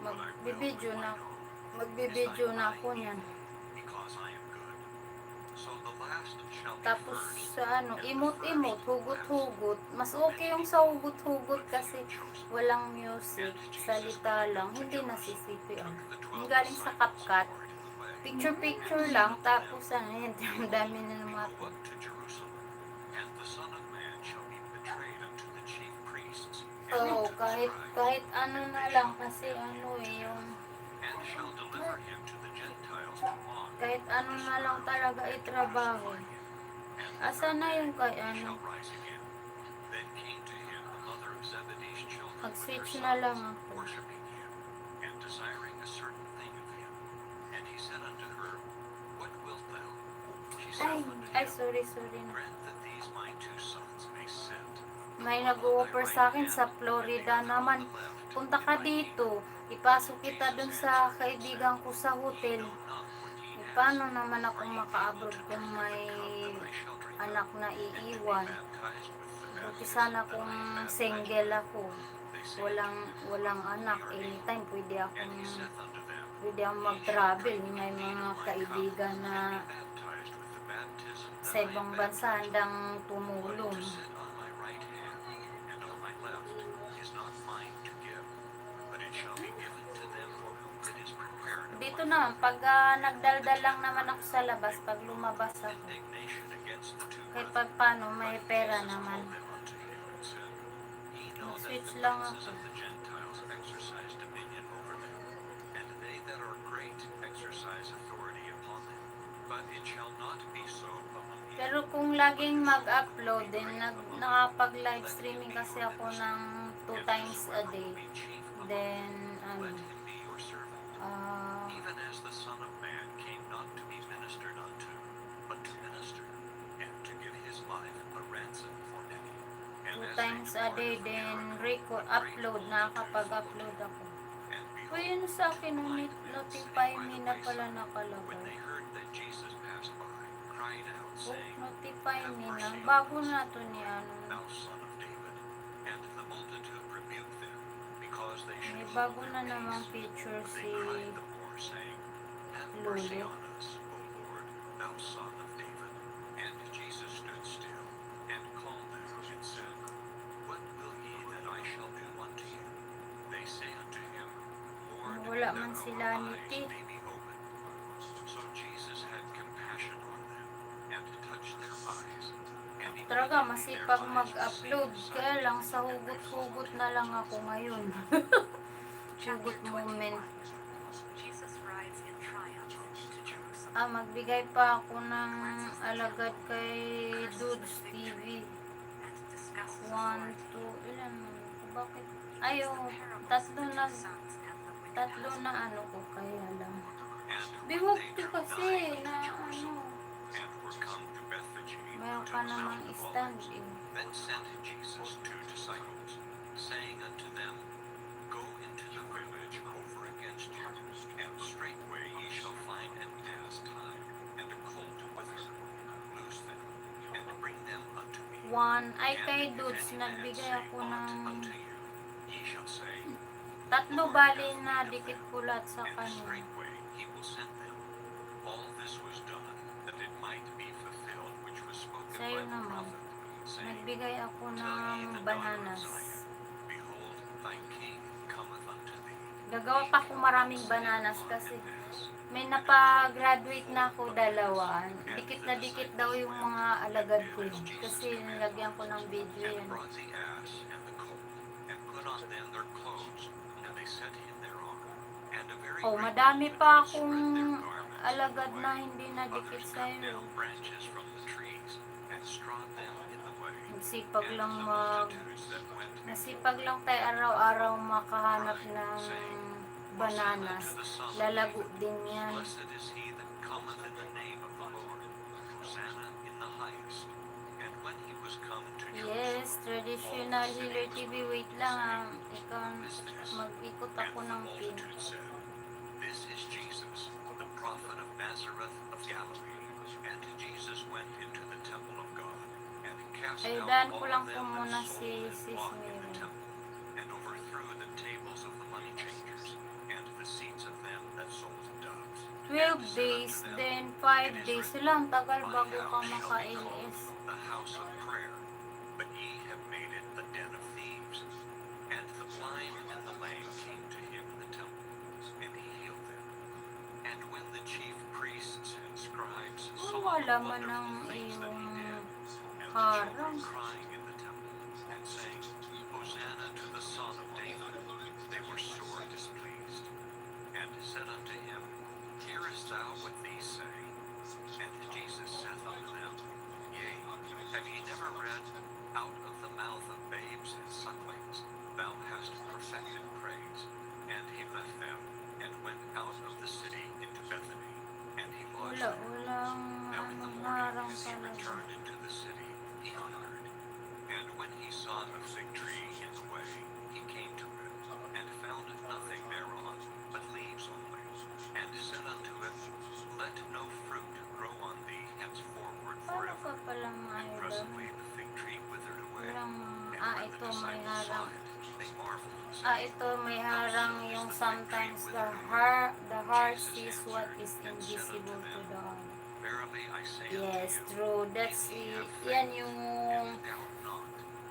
Magbibideo na ako niyan. Tapos sa imot-imot, hugot-hugot. Mas okay yung sa hugot-hugot kasi walang music, salita lang, hindi nasisipian. Yung galing sa CapCut, picture-picture lang, tapos yun, ang dami na naman. Oo, kahit ano na lang kasi yung kahit ano na lang talaga itrabaho. Asa na yung kay mag-switch na lang ako. Ay, sorry na. May nag-offer sa akin sa Florida naman. Punta ka dito. Ipasok kita dun sa kaibigan ko sa hotel. Paano naman ako maka-abroad kung may anak na iiwan? Buti sana kung single ako. Walang anak. Anytime pwede akong mag-travel. May mga kaibigan na sa ibang bansa handang tumulong. Dito naman, pag nagdaldal lang naman ako sa labas, pag lumabas ako, kahit pag paano, may pera naman. Switch lang ako. Pero kung laging mag-upload, then nakapag-live streaming kasi ako ng 2 times a day. Then, Even as the Son of Man came not to be ministered unto, but to minister, and to give his life a ransom for many. 2 times a day, then upload, nakakapag-upload ako. O yun sa akin, notify me na pala nakalagay. Notify me na. Bago na to ni May bago na namang feature si Lulu. Wala man sila niti. Talaga masipag mag-upload, kaya lang sa hugot-hugot na lang ako ngayon. Hugot moment. Magbigay pa ako ng alagad kay Dudes TV. 1, 2, ilan mo? Bakit? Tatlo na ko kaya lang. Biwag ko kasi na mayroon ka namang stand eh. Then sent Jesus 2 disciples, saying unto them, Go into the village over against you, and straightway ye shall find an ass tied, and a colt with her. Loose them, and bring them unto me. Ay kay Dudes, nagbigay ako ng Ye shall say, tatlo bali na dikit kulat sa and kanya. straightway he will send them. All this was done, that it might be fulfilled which was spoken Sa'yo by the naman, prophet, saying, nagbigay ako Tell ye ng the daughter of bananas. Zion, Behold, thy king cometh unto thee. Gagawa pa ako maraming bananas kasi may napa-graduate na ako dalawa. Dikit na dikit daw yung mga alagad ko. Kasi nilagyan ko ng video And yan. brought the ass and the colt, and put on them their clothes, and they set him thereon. And a very great Madami multitude pa spread akong their garments alagad in the na way. hindi na dikit Others cut sa'yo. down branches from the trees, and strawed them in the way. Nasipag And lang the multitudes that went nasipag lang tayo araw-araw makahanap ng bananas. Lalago din yan. Blessed is he that cometh in the name of the Lord. Hosanna in the highest. And when he was come to Yes, traditional healer TV. Wait lang ikaw, mag-ikot ako ng pin. multitude said, prophet of Nazareth of Galilee. And Jesus went into the temple of God, and cast Ay, out daan all ko lang po them that muna sold si and Sis bought in the Mary. temple, and overthrew the tables of the money changers, and the seats of them that sold doves. 12 And said days, unto them, then 5 It is days. written, Lang, tagal My bago ka house shall be called maka-LS. the house of prayer, but ye have made it a den of thieves. And the blind and the lame came to him in the temple, and he healed them. And when the chief priests and scribes saw the Wala man wonderful ang things that he did, iyong and the harang. children crying in the temple, and saying, Hosanna to the Son of David, they were sore displeased, and said unto him, Hearest thou what these say? And Jesus saith unto them, Yea, have ye never read, Out of the mouth of babes and sucklings thou hast perfected praise? And he left them, and went out of the city into Bethany, and he lodged there. Walang Now in the anong morning, harang as he talaga. returned into the city, he hungered. And when he saw a fig tree in the way, he came to it, and found nothing thereon, but leaves only, and said unto it, Let no fruit grow on thee henceforward Paano forever. ka palang And idol? presently the fig tree withered away. Walang, And when the ito may disciples saw harang. it, they marveled, saying, Ito may harang yung sometimes the heart sees what is invisible to the eye. Verily I say Yes, unto you, true. That's if ye have yan faith, yung and doubt not,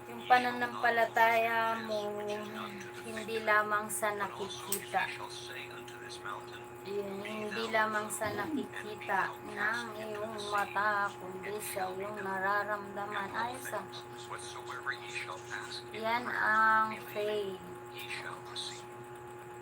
yung ye shall not pananampalataya this mo which is done to the fig hindi tree, lamang sa but also if nakikita. ye shall say unto this mountain, Yun, Be hindi thou lamang sa removed, and be nakikita thou ng cast into iyong the sea, mata, kundi it sa shall be iyong done. nararamdaman. And all Ayos things whatsoever ye shall ask in Yan prayer, ang believing, faith. ye shall receive.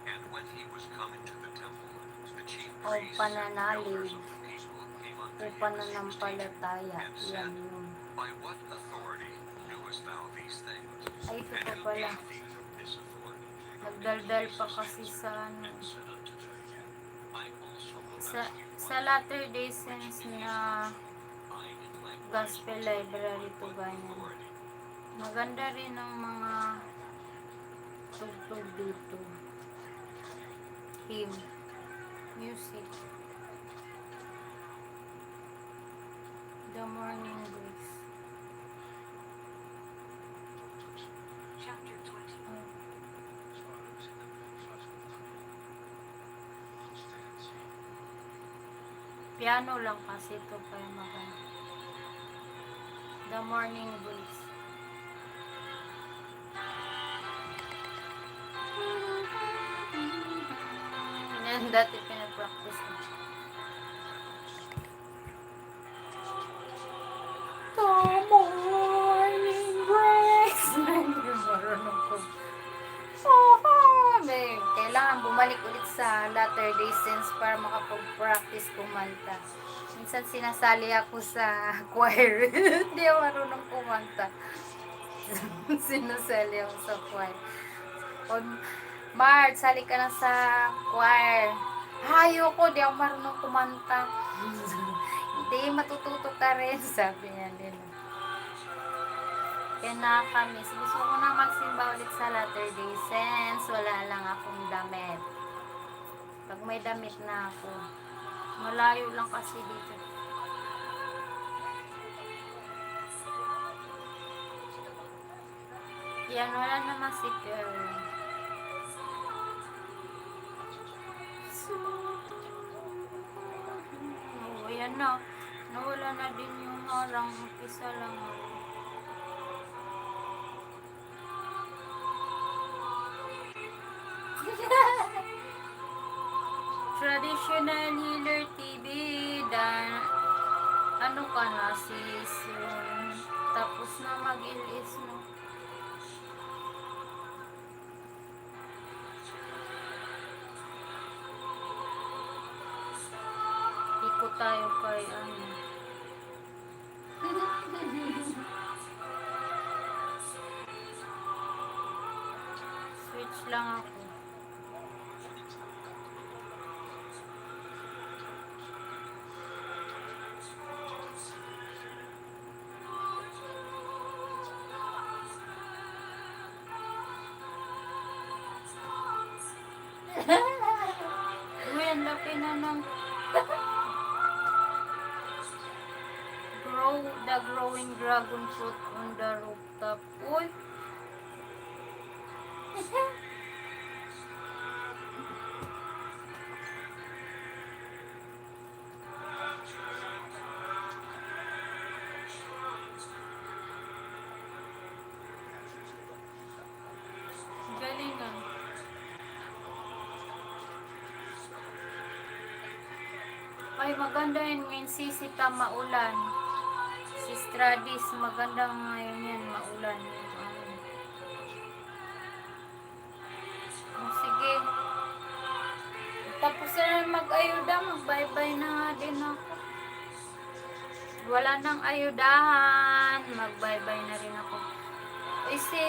And when he was come into the temple, the chief O priests and pananalig elders of the people came o unto him as he was teaching, pananampalataya. and Yan said, yun. By what authority doest thou these things? Ay, ito And pa who pala. gave thee this authority? Nagdaldal pa Jesus kasi answered sa ano. and said unto them, I also will Sa, ask you sa one Latter thing, Day which Saints it is na lawful. I in likewise Gospel will tell you Library by to what ganyan. authority. Maganda rin ang mga tugtog dito. Hymn. Music. The Morning Breeze. Chapter 20. Ay, piano lang kasi ito kaya maganda. The Morning Breeze. Yan dati pinapractice ko. The Morning Breeze. Hindi marunong ko. Kailangan bumalik ulit sa Latter-day Saints para makapag-practice kumanta. Minsan sinasali ako sa choir. Hindi ako marunong kumanta. Sinasali ako sa choir. Pag, Mart, sali ka na sa choir. Ayoko, di ako marunong kumanta. Hindi, matututo ka rin. Sabi niya din. Kaya nakakamiss. Gusto ko na magsimba ulit sa Latter-day Saints. Wala lang akong damit. Pag may damit na ako. Malayo lang kasi dito. Yan, wala naman si Pearl. Oh, yan na. Nawala na din yung harang. Isa lang ako. Traditional Healer TV. Dan, ano ka na sis? Tapos na mag-ilis no. Ikot tayo kay ano. Switch lang ako. Uy, ang laki na ng Grow the growing dragon fruit on the rooftop. Uy! Galing ah. Ay, maganda yun ngayon si Sita maulan. Si Stradis, maganda ngayon yan, maulan. Oh, sige. Tapos na mag-ayuda, mag-bye-bye na nga din ako. Wala nang ayudahan, mag-bye-bye na rin ako. Eh, si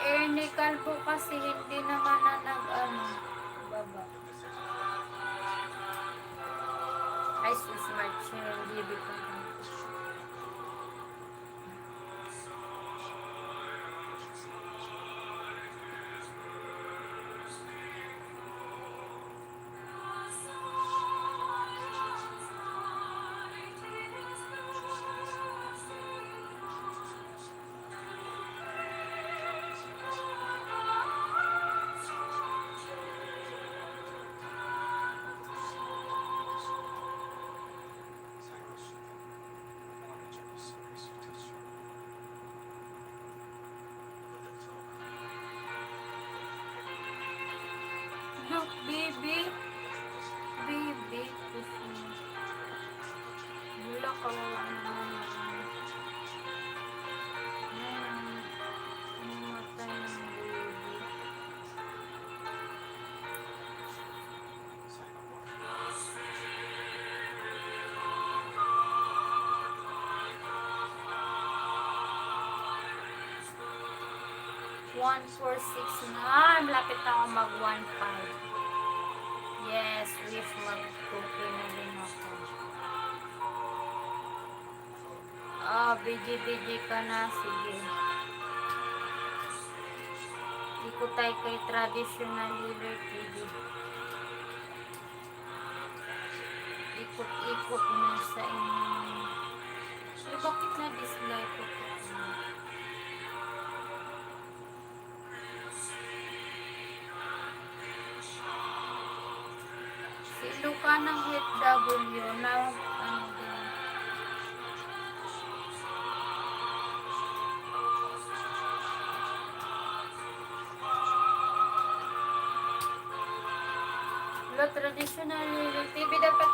Ernie Calvo kasi hindi naman na baba. Ay, si Smart siya, hindi ko. Look, baby. Baby. Wala, kawawa naman. Namatay ng baby. One, 4, 6 na. Malapit na ako mag 1, 5. Yes, wish mag-cookie na din ako. Biji-biji ka na. Sige. Ikot tayo kay traditional healer TV. Ikot-ikot na sa inyo. Bakit na-dislike ko? Silo ka ng HW na din. Traditional TV dapat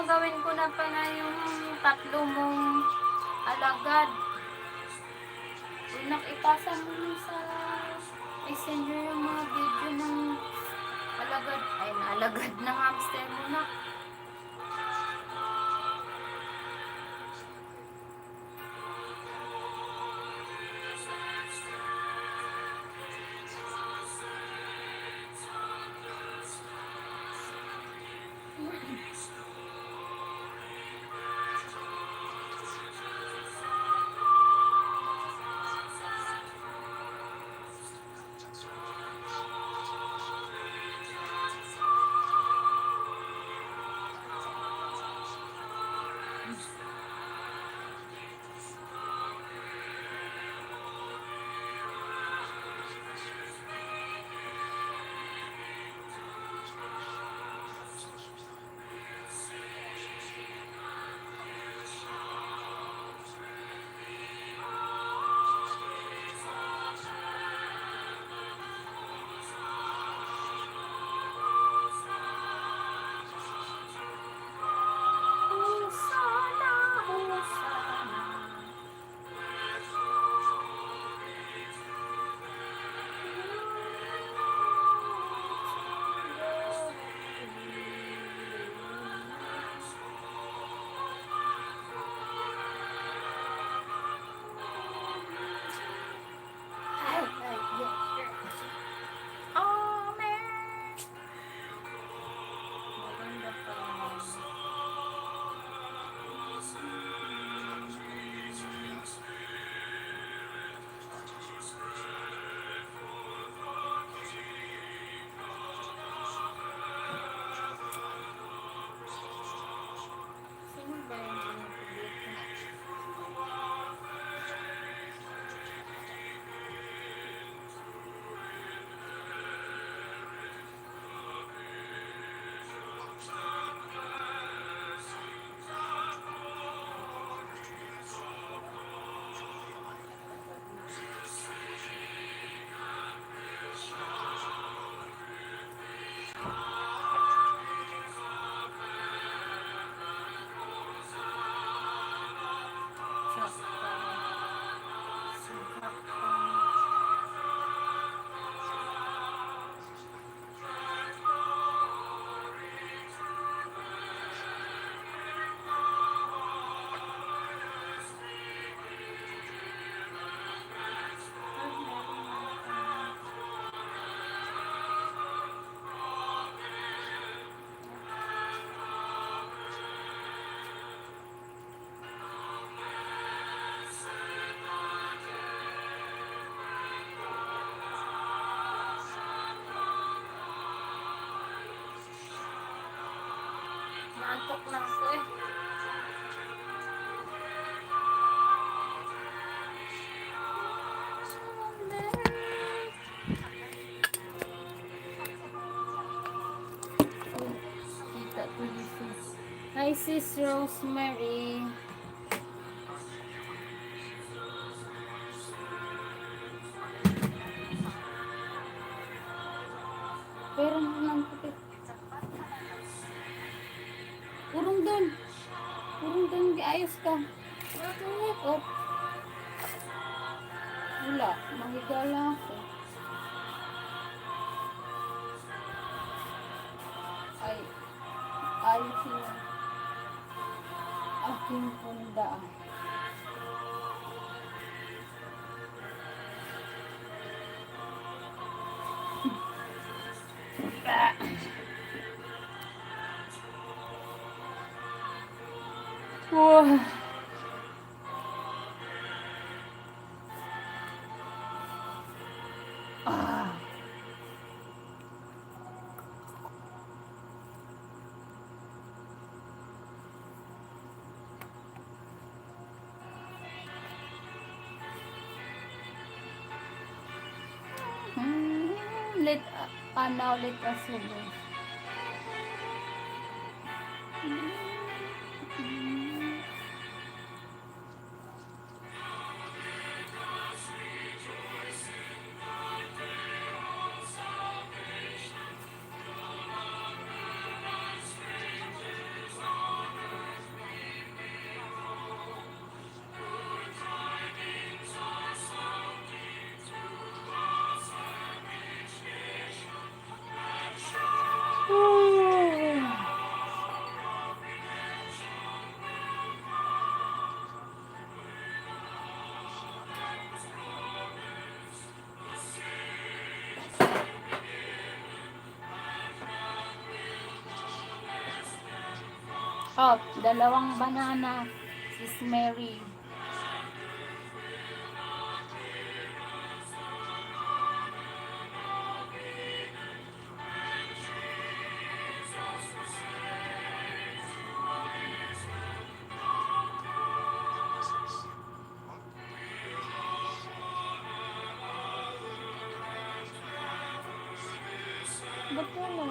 gawin ko na pala yung 3 mong alagad. Ipasa mo sa messenger yung mga video ng alagad. Ay, alagad ng hamster mo na. Antok na ako eh. Kita to sis. Hi sis Rosemary. Pero nang putik. Urong dun. Urong dun. Ayos ka. Bakit? Oh. Wala. Mahiga lang ako. Ay. Ayos yun. Aking punda. Wah. Ah. Now let us celebrate. Oh, dalawang banana, Sis Mary. Ba't wala?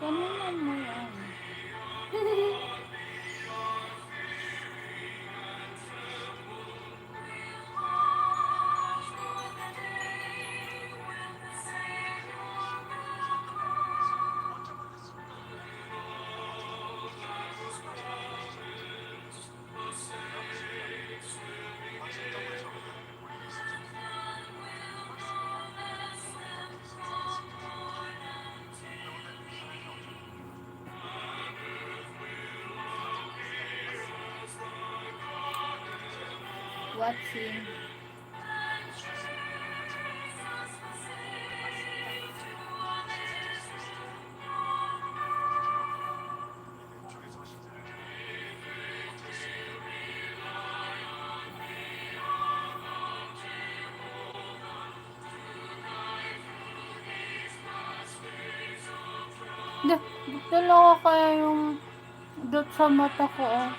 Kanina mo yan. Watching. Dalawa kaya yung dot sa mata ko, oh.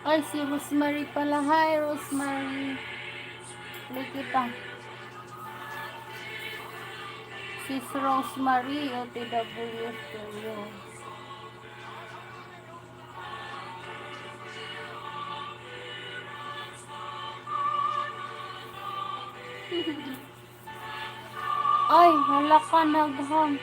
Ay, si Rosemary pala. Hi, Rosemary. Like kita. Sis Rosemary, OTW Studio. Ay, hala ka nagham.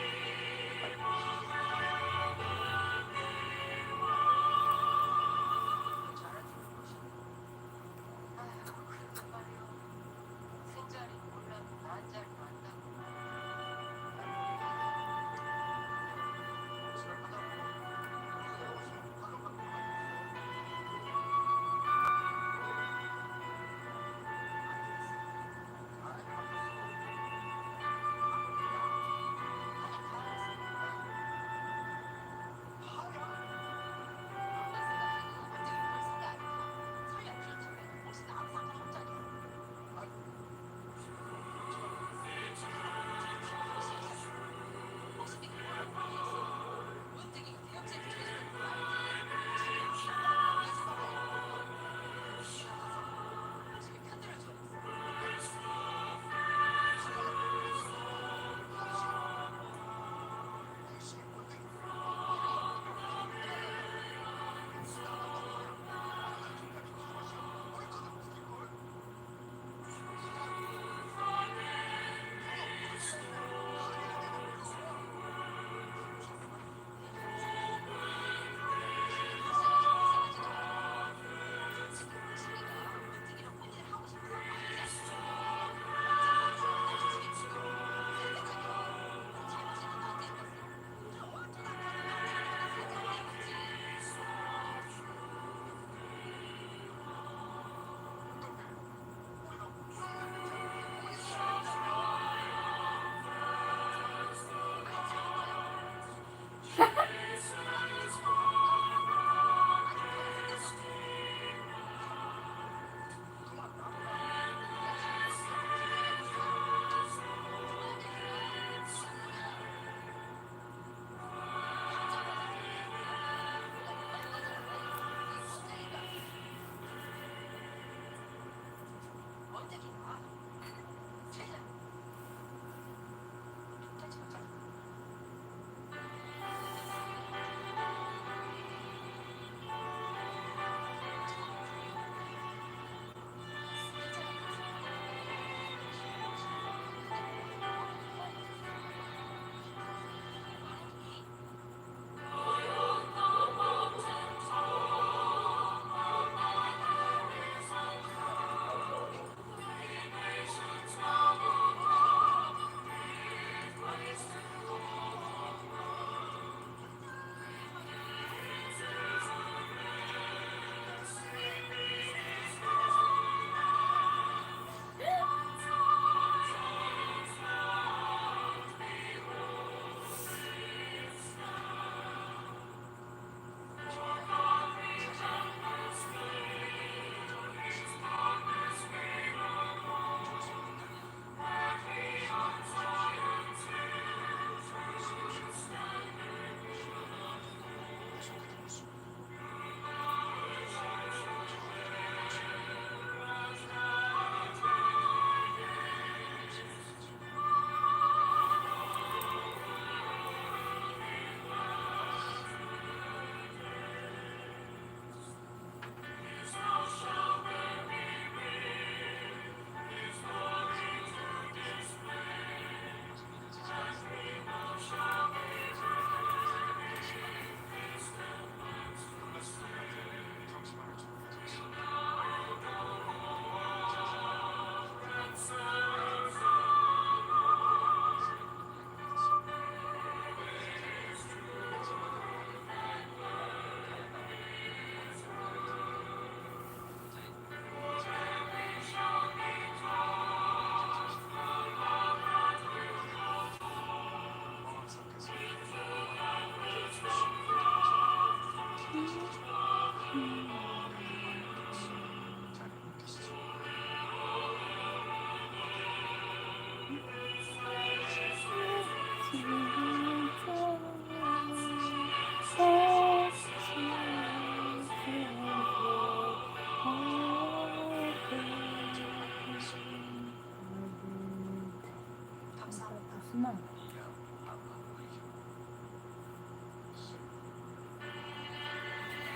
Na.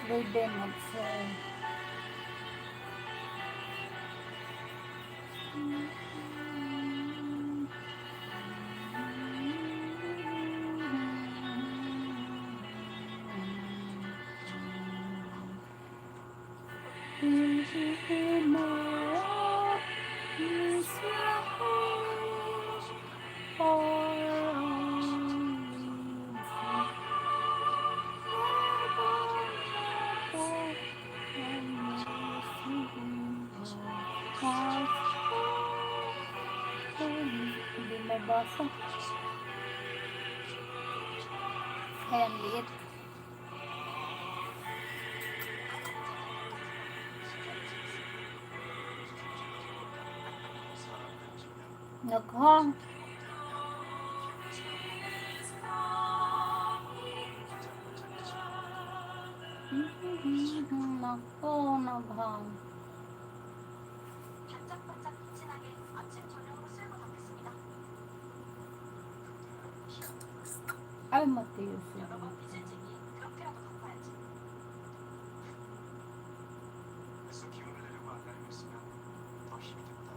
They didn't say. Hindi mabasa. Kaya ang liit. Naghang. Nako, naghang. 반짝반짝 빛이 나게 아침 저녁으로 쓸고 닦겠습니다. Ay, Matius. 여러 번 빚을 지니 그렇게라도 갚아야지. 애써 기운을 내려고 안달했으면 더 힘이 든다.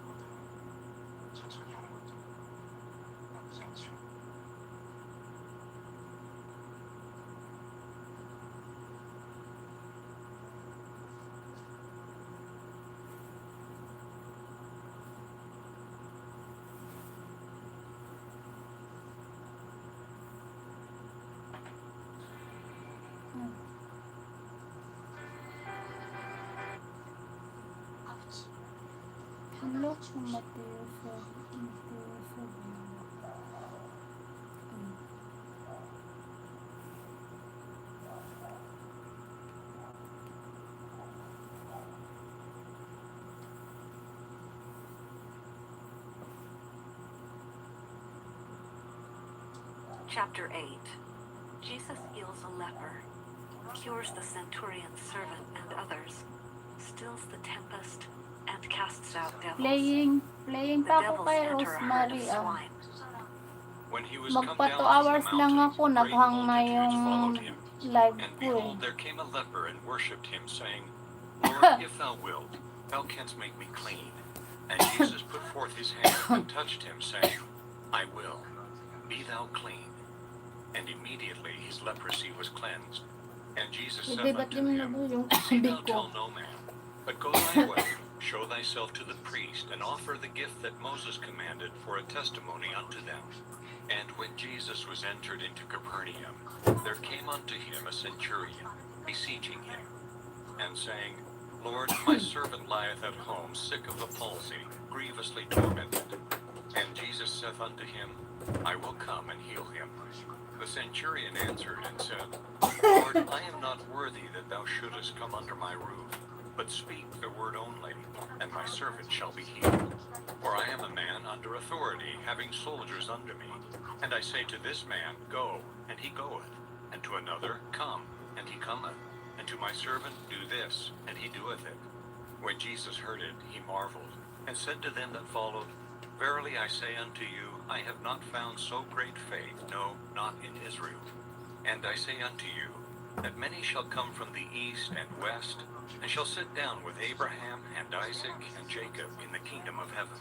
뭐든 천천히 하는 것도 나쁘지 않죠. 아버지, Hello, Matius. Chapter 8. Jesus heals a leper, cures the centurion's servant and others, stills the tempest, and casts out devils. Playing The pa ako devils kay enter a herd of Rosemary. swine. When he was come Magpa 2 down from the hours lang mountain, ako, great naghang na multitudes yung followed him. live And ko eh. behold, there came a leper and worshipped him, saying, Lord, if thou wilt, thou canst make me clean. And Jesus put forth his hand and touched him, saying, I will, be thou clean. And immediately his leprosy was cleansed. And Jesus said Hindi, ba't unto di mo him, nabuo yung See big thou ko? tell no man, but go thy way, show thyself to the priest, and offer the gift that Moses commanded for a testimony unto them. And when Jesus was entered into Capernaum, there came unto him a centurion, beseeching him, and saying, Lord, my servant lieth at home, sick of the palsy, grievously tormented. And Jesus saith unto him, I will come and heal him. The centurion answered and said, Lord, I am not worthy that thou shouldest come under my roof, but speak the word only, and my servant shall be healed. For I am a man under authority, having soldiers under me. And I say to this man, Go, and he goeth, and to another, Come, and he cometh, and to my servant, Do this, and he doeth it. When Jesus heard it, he marveled, and said to them that followed, Verily I say unto you, I have not found so great faith, no, not in Israel. And I say unto you, that many shall come from the east and west, and shall sit down with Abraham and Isaac and Jacob in the kingdom of heaven.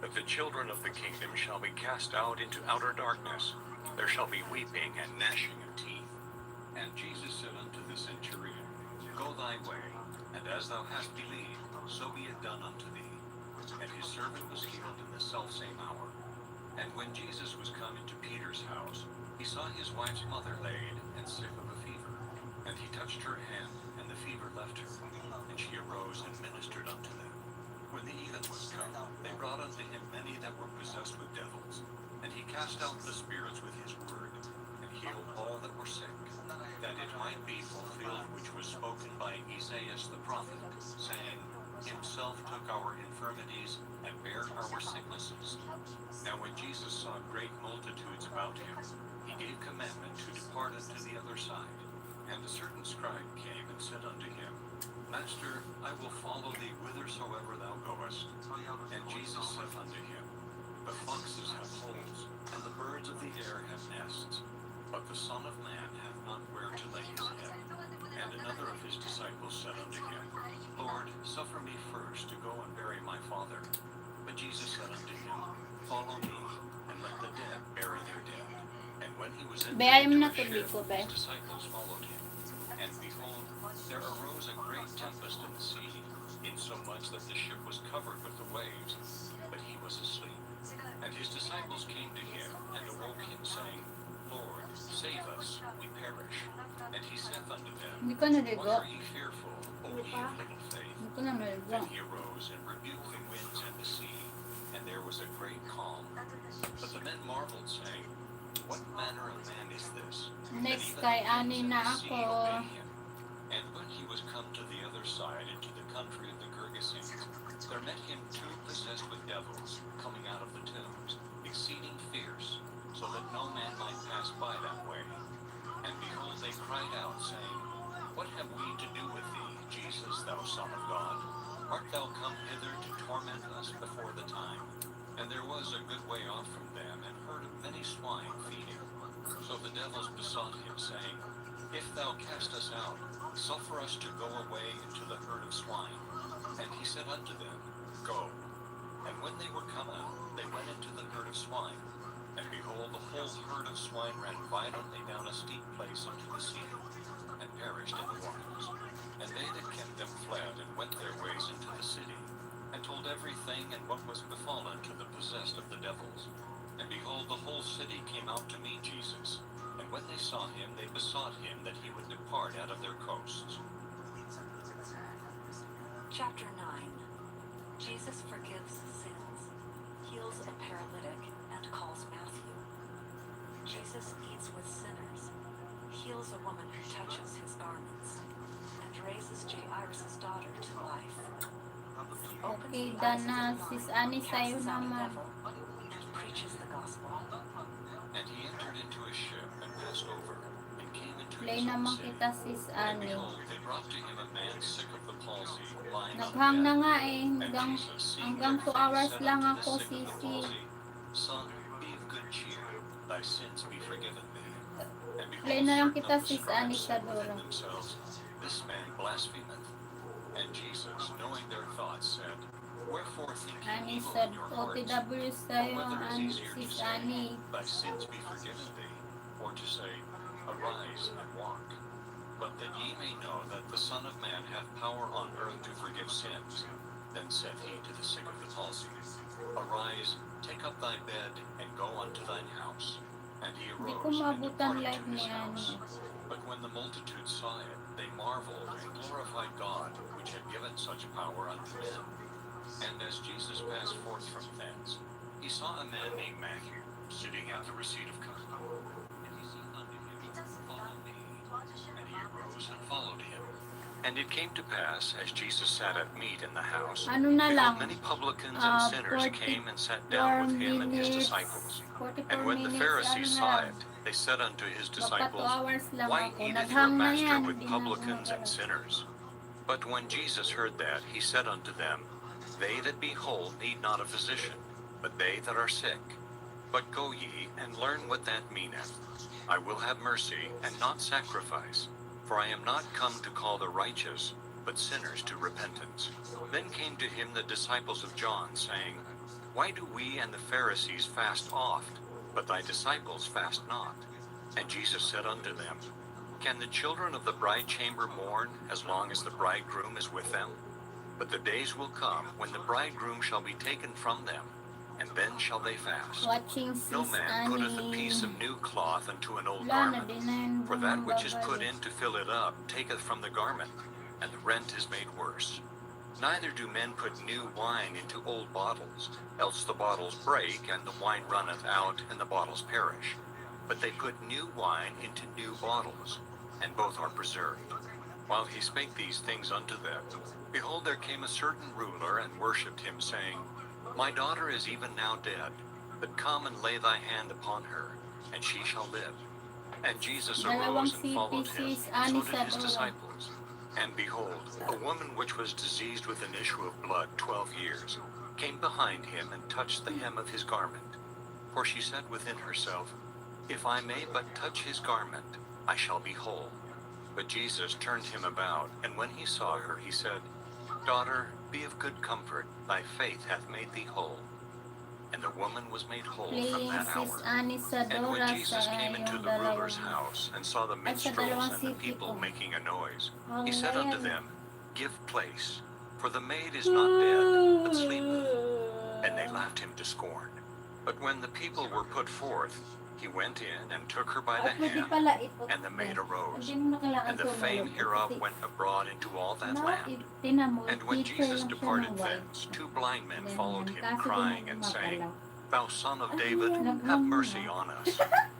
But the children of the kingdom shall be cast out into outer darkness. There shall be weeping and gnashing of teeth. And Jesus said unto the centurion, Go thy way, and as thou hast believed, so be it done unto thee. And his servant was healed in the selfsame hour. And when Jesus was come into Peter's house, he saw his wife's mother laid and sick of a fever. And he touched her hand, and the fever left her. And she arose and ministered unto them. When the even was come, they brought unto him many that were possessed with devils. And he cast out the spirits with his word, and healed all that were sick, that it might be fulfilled which was spoken by Esaias the prophet, saying, Himself took our infirmities and bare our sicknesses. Now when Jesus saw great multitudes about him, he gave commandment to depart unto the other side. And a certain scribe came and said unto him, Master, I will follow thee whithersoever thou goest. And Jesus saith unto him, The foxes have holes, and the birds of the air have nests, but the Son of Man hath not where to lay his head. And another of his disciples said unto him, Lord, suffer me first to go and bury my father. But Jesus said unto him, Follow me, and let the dead bury their dead. And when he was entered Be, ayaw mo into na a to, ship, Biko, be. his disciples followed him. And behold, there arose a great tempest in the sea, insomuch that the ship was covered with the waves, but he was asleep. And his disciples came to him, and awoke him, saying, Lord, save us, we perish. And he saith unto them, Hindi ko naligo. Why are ye fearful, O ye of little faith? Hindi ko na naligo. Then he arose and rebuked the winds and the sea, and there was a great calm. But the men marveled, saying, What manner of man is this? Next that kay even ani winds na and the sea ako. obey him? And when he was come to the other side, into the country of the Gergesenes, there met him two possessed with devils, coming out of the tombs, exceeding fierce, so that no man might pass by that way. And behold, they cried out, saying, What have we to do with thee, Jesus, thou Son of God? Art thou come hither to torment us before the time? And there was a good way off from them an herd of many swine feeding. So the devils besought him, saying, If thou cast us out, suffer us to go away into the herd of swine. And he said unto them, Go. And when they were come out, they went into the herd of swine. And behold, the whole herd of swine ran violently down a steep place unto the sea, and perished in the waters. And they that kept them fled, and went their ways into the city, and told everything and what was befallen to the possessed of the devils. And behold, the whole city came out to meet Jesus. And when they saw him, they besought him that he would depart out of their coasts. Chapter 9. Jesus forgives sins, heals a paralytic, and calls Matthew. Jesus eats with sinners, heals a woman who touches his garments, and raises Jairus' daughter to life. Opens Okay, the done eyes na. of the Sis blind, Ani, sa'yo casts out a naman. devil, and preaches the gospel. And he entered into a ship and passed over, and came into Play naman kita sis And Ani. behold, they brought to him a man sick of the palsy, lying on the Naghang na bed. nga eh. And Hanggang, Jesus, seeing hanggang their 2 faith, hours said lang unto the ako sick of the sisi. palsy, Son, be of good cheer, thy sins be forgiven thee. And Play behold, na lang certain kita of the sis Ani scribes sa said within dulo. themselves, This man blasphemeth. And Jesus, knowing their thoughts, said, Wherefore think ye Ani evil sa in your hearts? OTW For sa'yo whether is easier to sis say, Ani. Thy sins be forgiven thee, or to say, Arise and walk? But that ye may know that the Son of Man hath power on earth to forgive sins, then said he to the sick of the palsy, Arise, take up thy bed, and go unto thine house. And he Hindi ko arose and maabutan departed live to ni his Ani. house. But when the multitude saw it, they marveled and glorified God, which had given such power unto men. And as Jesus passed forth from thence, he saw a man named Matthew sitting at the receipt of custom. And he said unto him, Follow me. And he arose and followed him. And it came to pass, as Jesus sat at meat in the house, Ano na lang? behold, many publicans and sinners came and sat 44 down with him and his minutes. disciples. 44 And when the minutes, Pharisees ano na saw lang. it, they said unto his Magpa 2 disciples, hours lang Why ako. eateth your Naghang na master yan. with Hindi na publicans and gumagalaw. sinners? But when Jesus heard that, he said unto them, They that be whole need not a physician, but they that are sick. But go ye, and learn what that meaneth. I will have mercy, and not sacrifice. For I am not come to call the righteous, but sinners to repentance. Then came to him the disciples of John, saying, Why do we and the Pharisees fast oft, but thy disciples fast not? And Jesus said unto them, Can the children of the bride chamber mourn as long as the bridegroom is with them? But the days will come when the bridegroom shall be taken from them, and then shall they fast. Watching No sis man putteth a Ani. piece of new cloth unto an old Wala na garment, din na yun. for that which is put babalik. in to fill it up taketh from the garment, and the rent is made worse. Neither do men put new wine into old bottles, else the bottles break, and the wine runneth out, and the bottles perish. But they put new wine into new bottles, and both are preserved. While he spake these things unto them, behold, there came a certain ruler, and worshipped him, saying, My daughter is even now dead, but come and lay thy hand upon her, and she shall live. And Jesus Dalawang arose and followed him, CPCs, and so ani did sa his dulo. disciples. And behold, a woman which was diseased with an issue of blood 12 years, came behind him and touched the hem of his garment. For she said within herself, If I may but touch his garment, I shall be whole. But Jesus turned him about, and when he saw her, he said, Daughter, be of good comfort, thy faith hath made thee whole. And the woman was made whole from Playing that sis hour. Ani sa And when Dora Jesus sa came into yung the ruler's dalawang. house, and saw the Ay, sa minstrels dalawang and the city people ko. making a noise, Ang he said unto gayan. them, Give place, for the maid is not dead, but sleepeth. And they laughed him to scorn. But when the people were put forth, he went in and took her by the At pwede hand, pala ipot. and the maid arose. Hindi mo na kailangan And the fame tumulog. hereof went abroad into all that No, land. tinan mo, And when teacher Jesus lang siya departed ng white. thence, 2 blind men Ganyan. followed him, Kaso crying di and na saying, mapalaw. Thou son of Ay, David, naghang have na. mercy on us.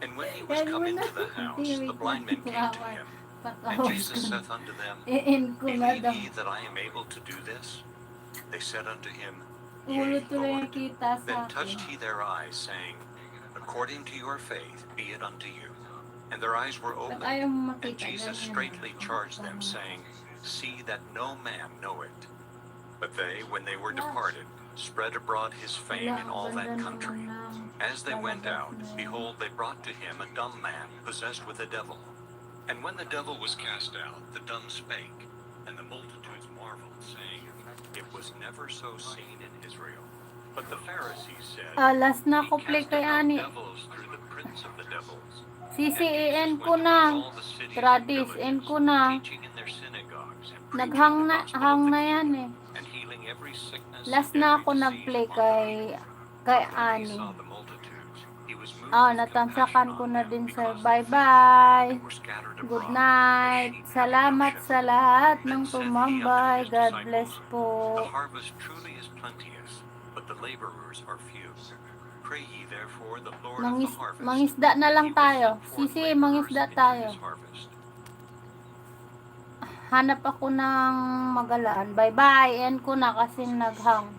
And when he was Yan come mo na. into the house, the blind men came to him. And Jesus saith unto them, I-end ko na Believe daw. ye that I am able to do this? They said unto him, Ulo Yea, tuloy Lord. kita Then sa touched akin. he their eyes, saying, According to your faith be it unto you. And their eyes were Pag opened. ayaw mo And makita, Jesus ganyan straightly na. charged them, saying, See that no man know it. But they, when they were departed, spread abroad his fame in all that country. As they went out, behold, they brought to him a dumb man, possessed with a devil. And when the devil was cast out, the dumb spake, and the multitudes marveled, saying, It was never so seen in Israel. But the Pharisees said, Last na He ko play casteth kay out Ani. devils through the prince of the devils. CCEN ko na. Tradis, end ko na. Naghang na yan eh. Last na ako nag-play kay Ani. Natamsakan ko na din sir. Bye-bye. Good night. Salamat sa lahat ng tumambay. God bless po. The harvest truly is plenteous, but the laborers are few. Pray ye therefore the Lord of the harvest. Mangisda na lang tayo. Sisi, mangisda tayo. Hanap ako ng magalaan. Bye-bye. End ko na kasi naghang.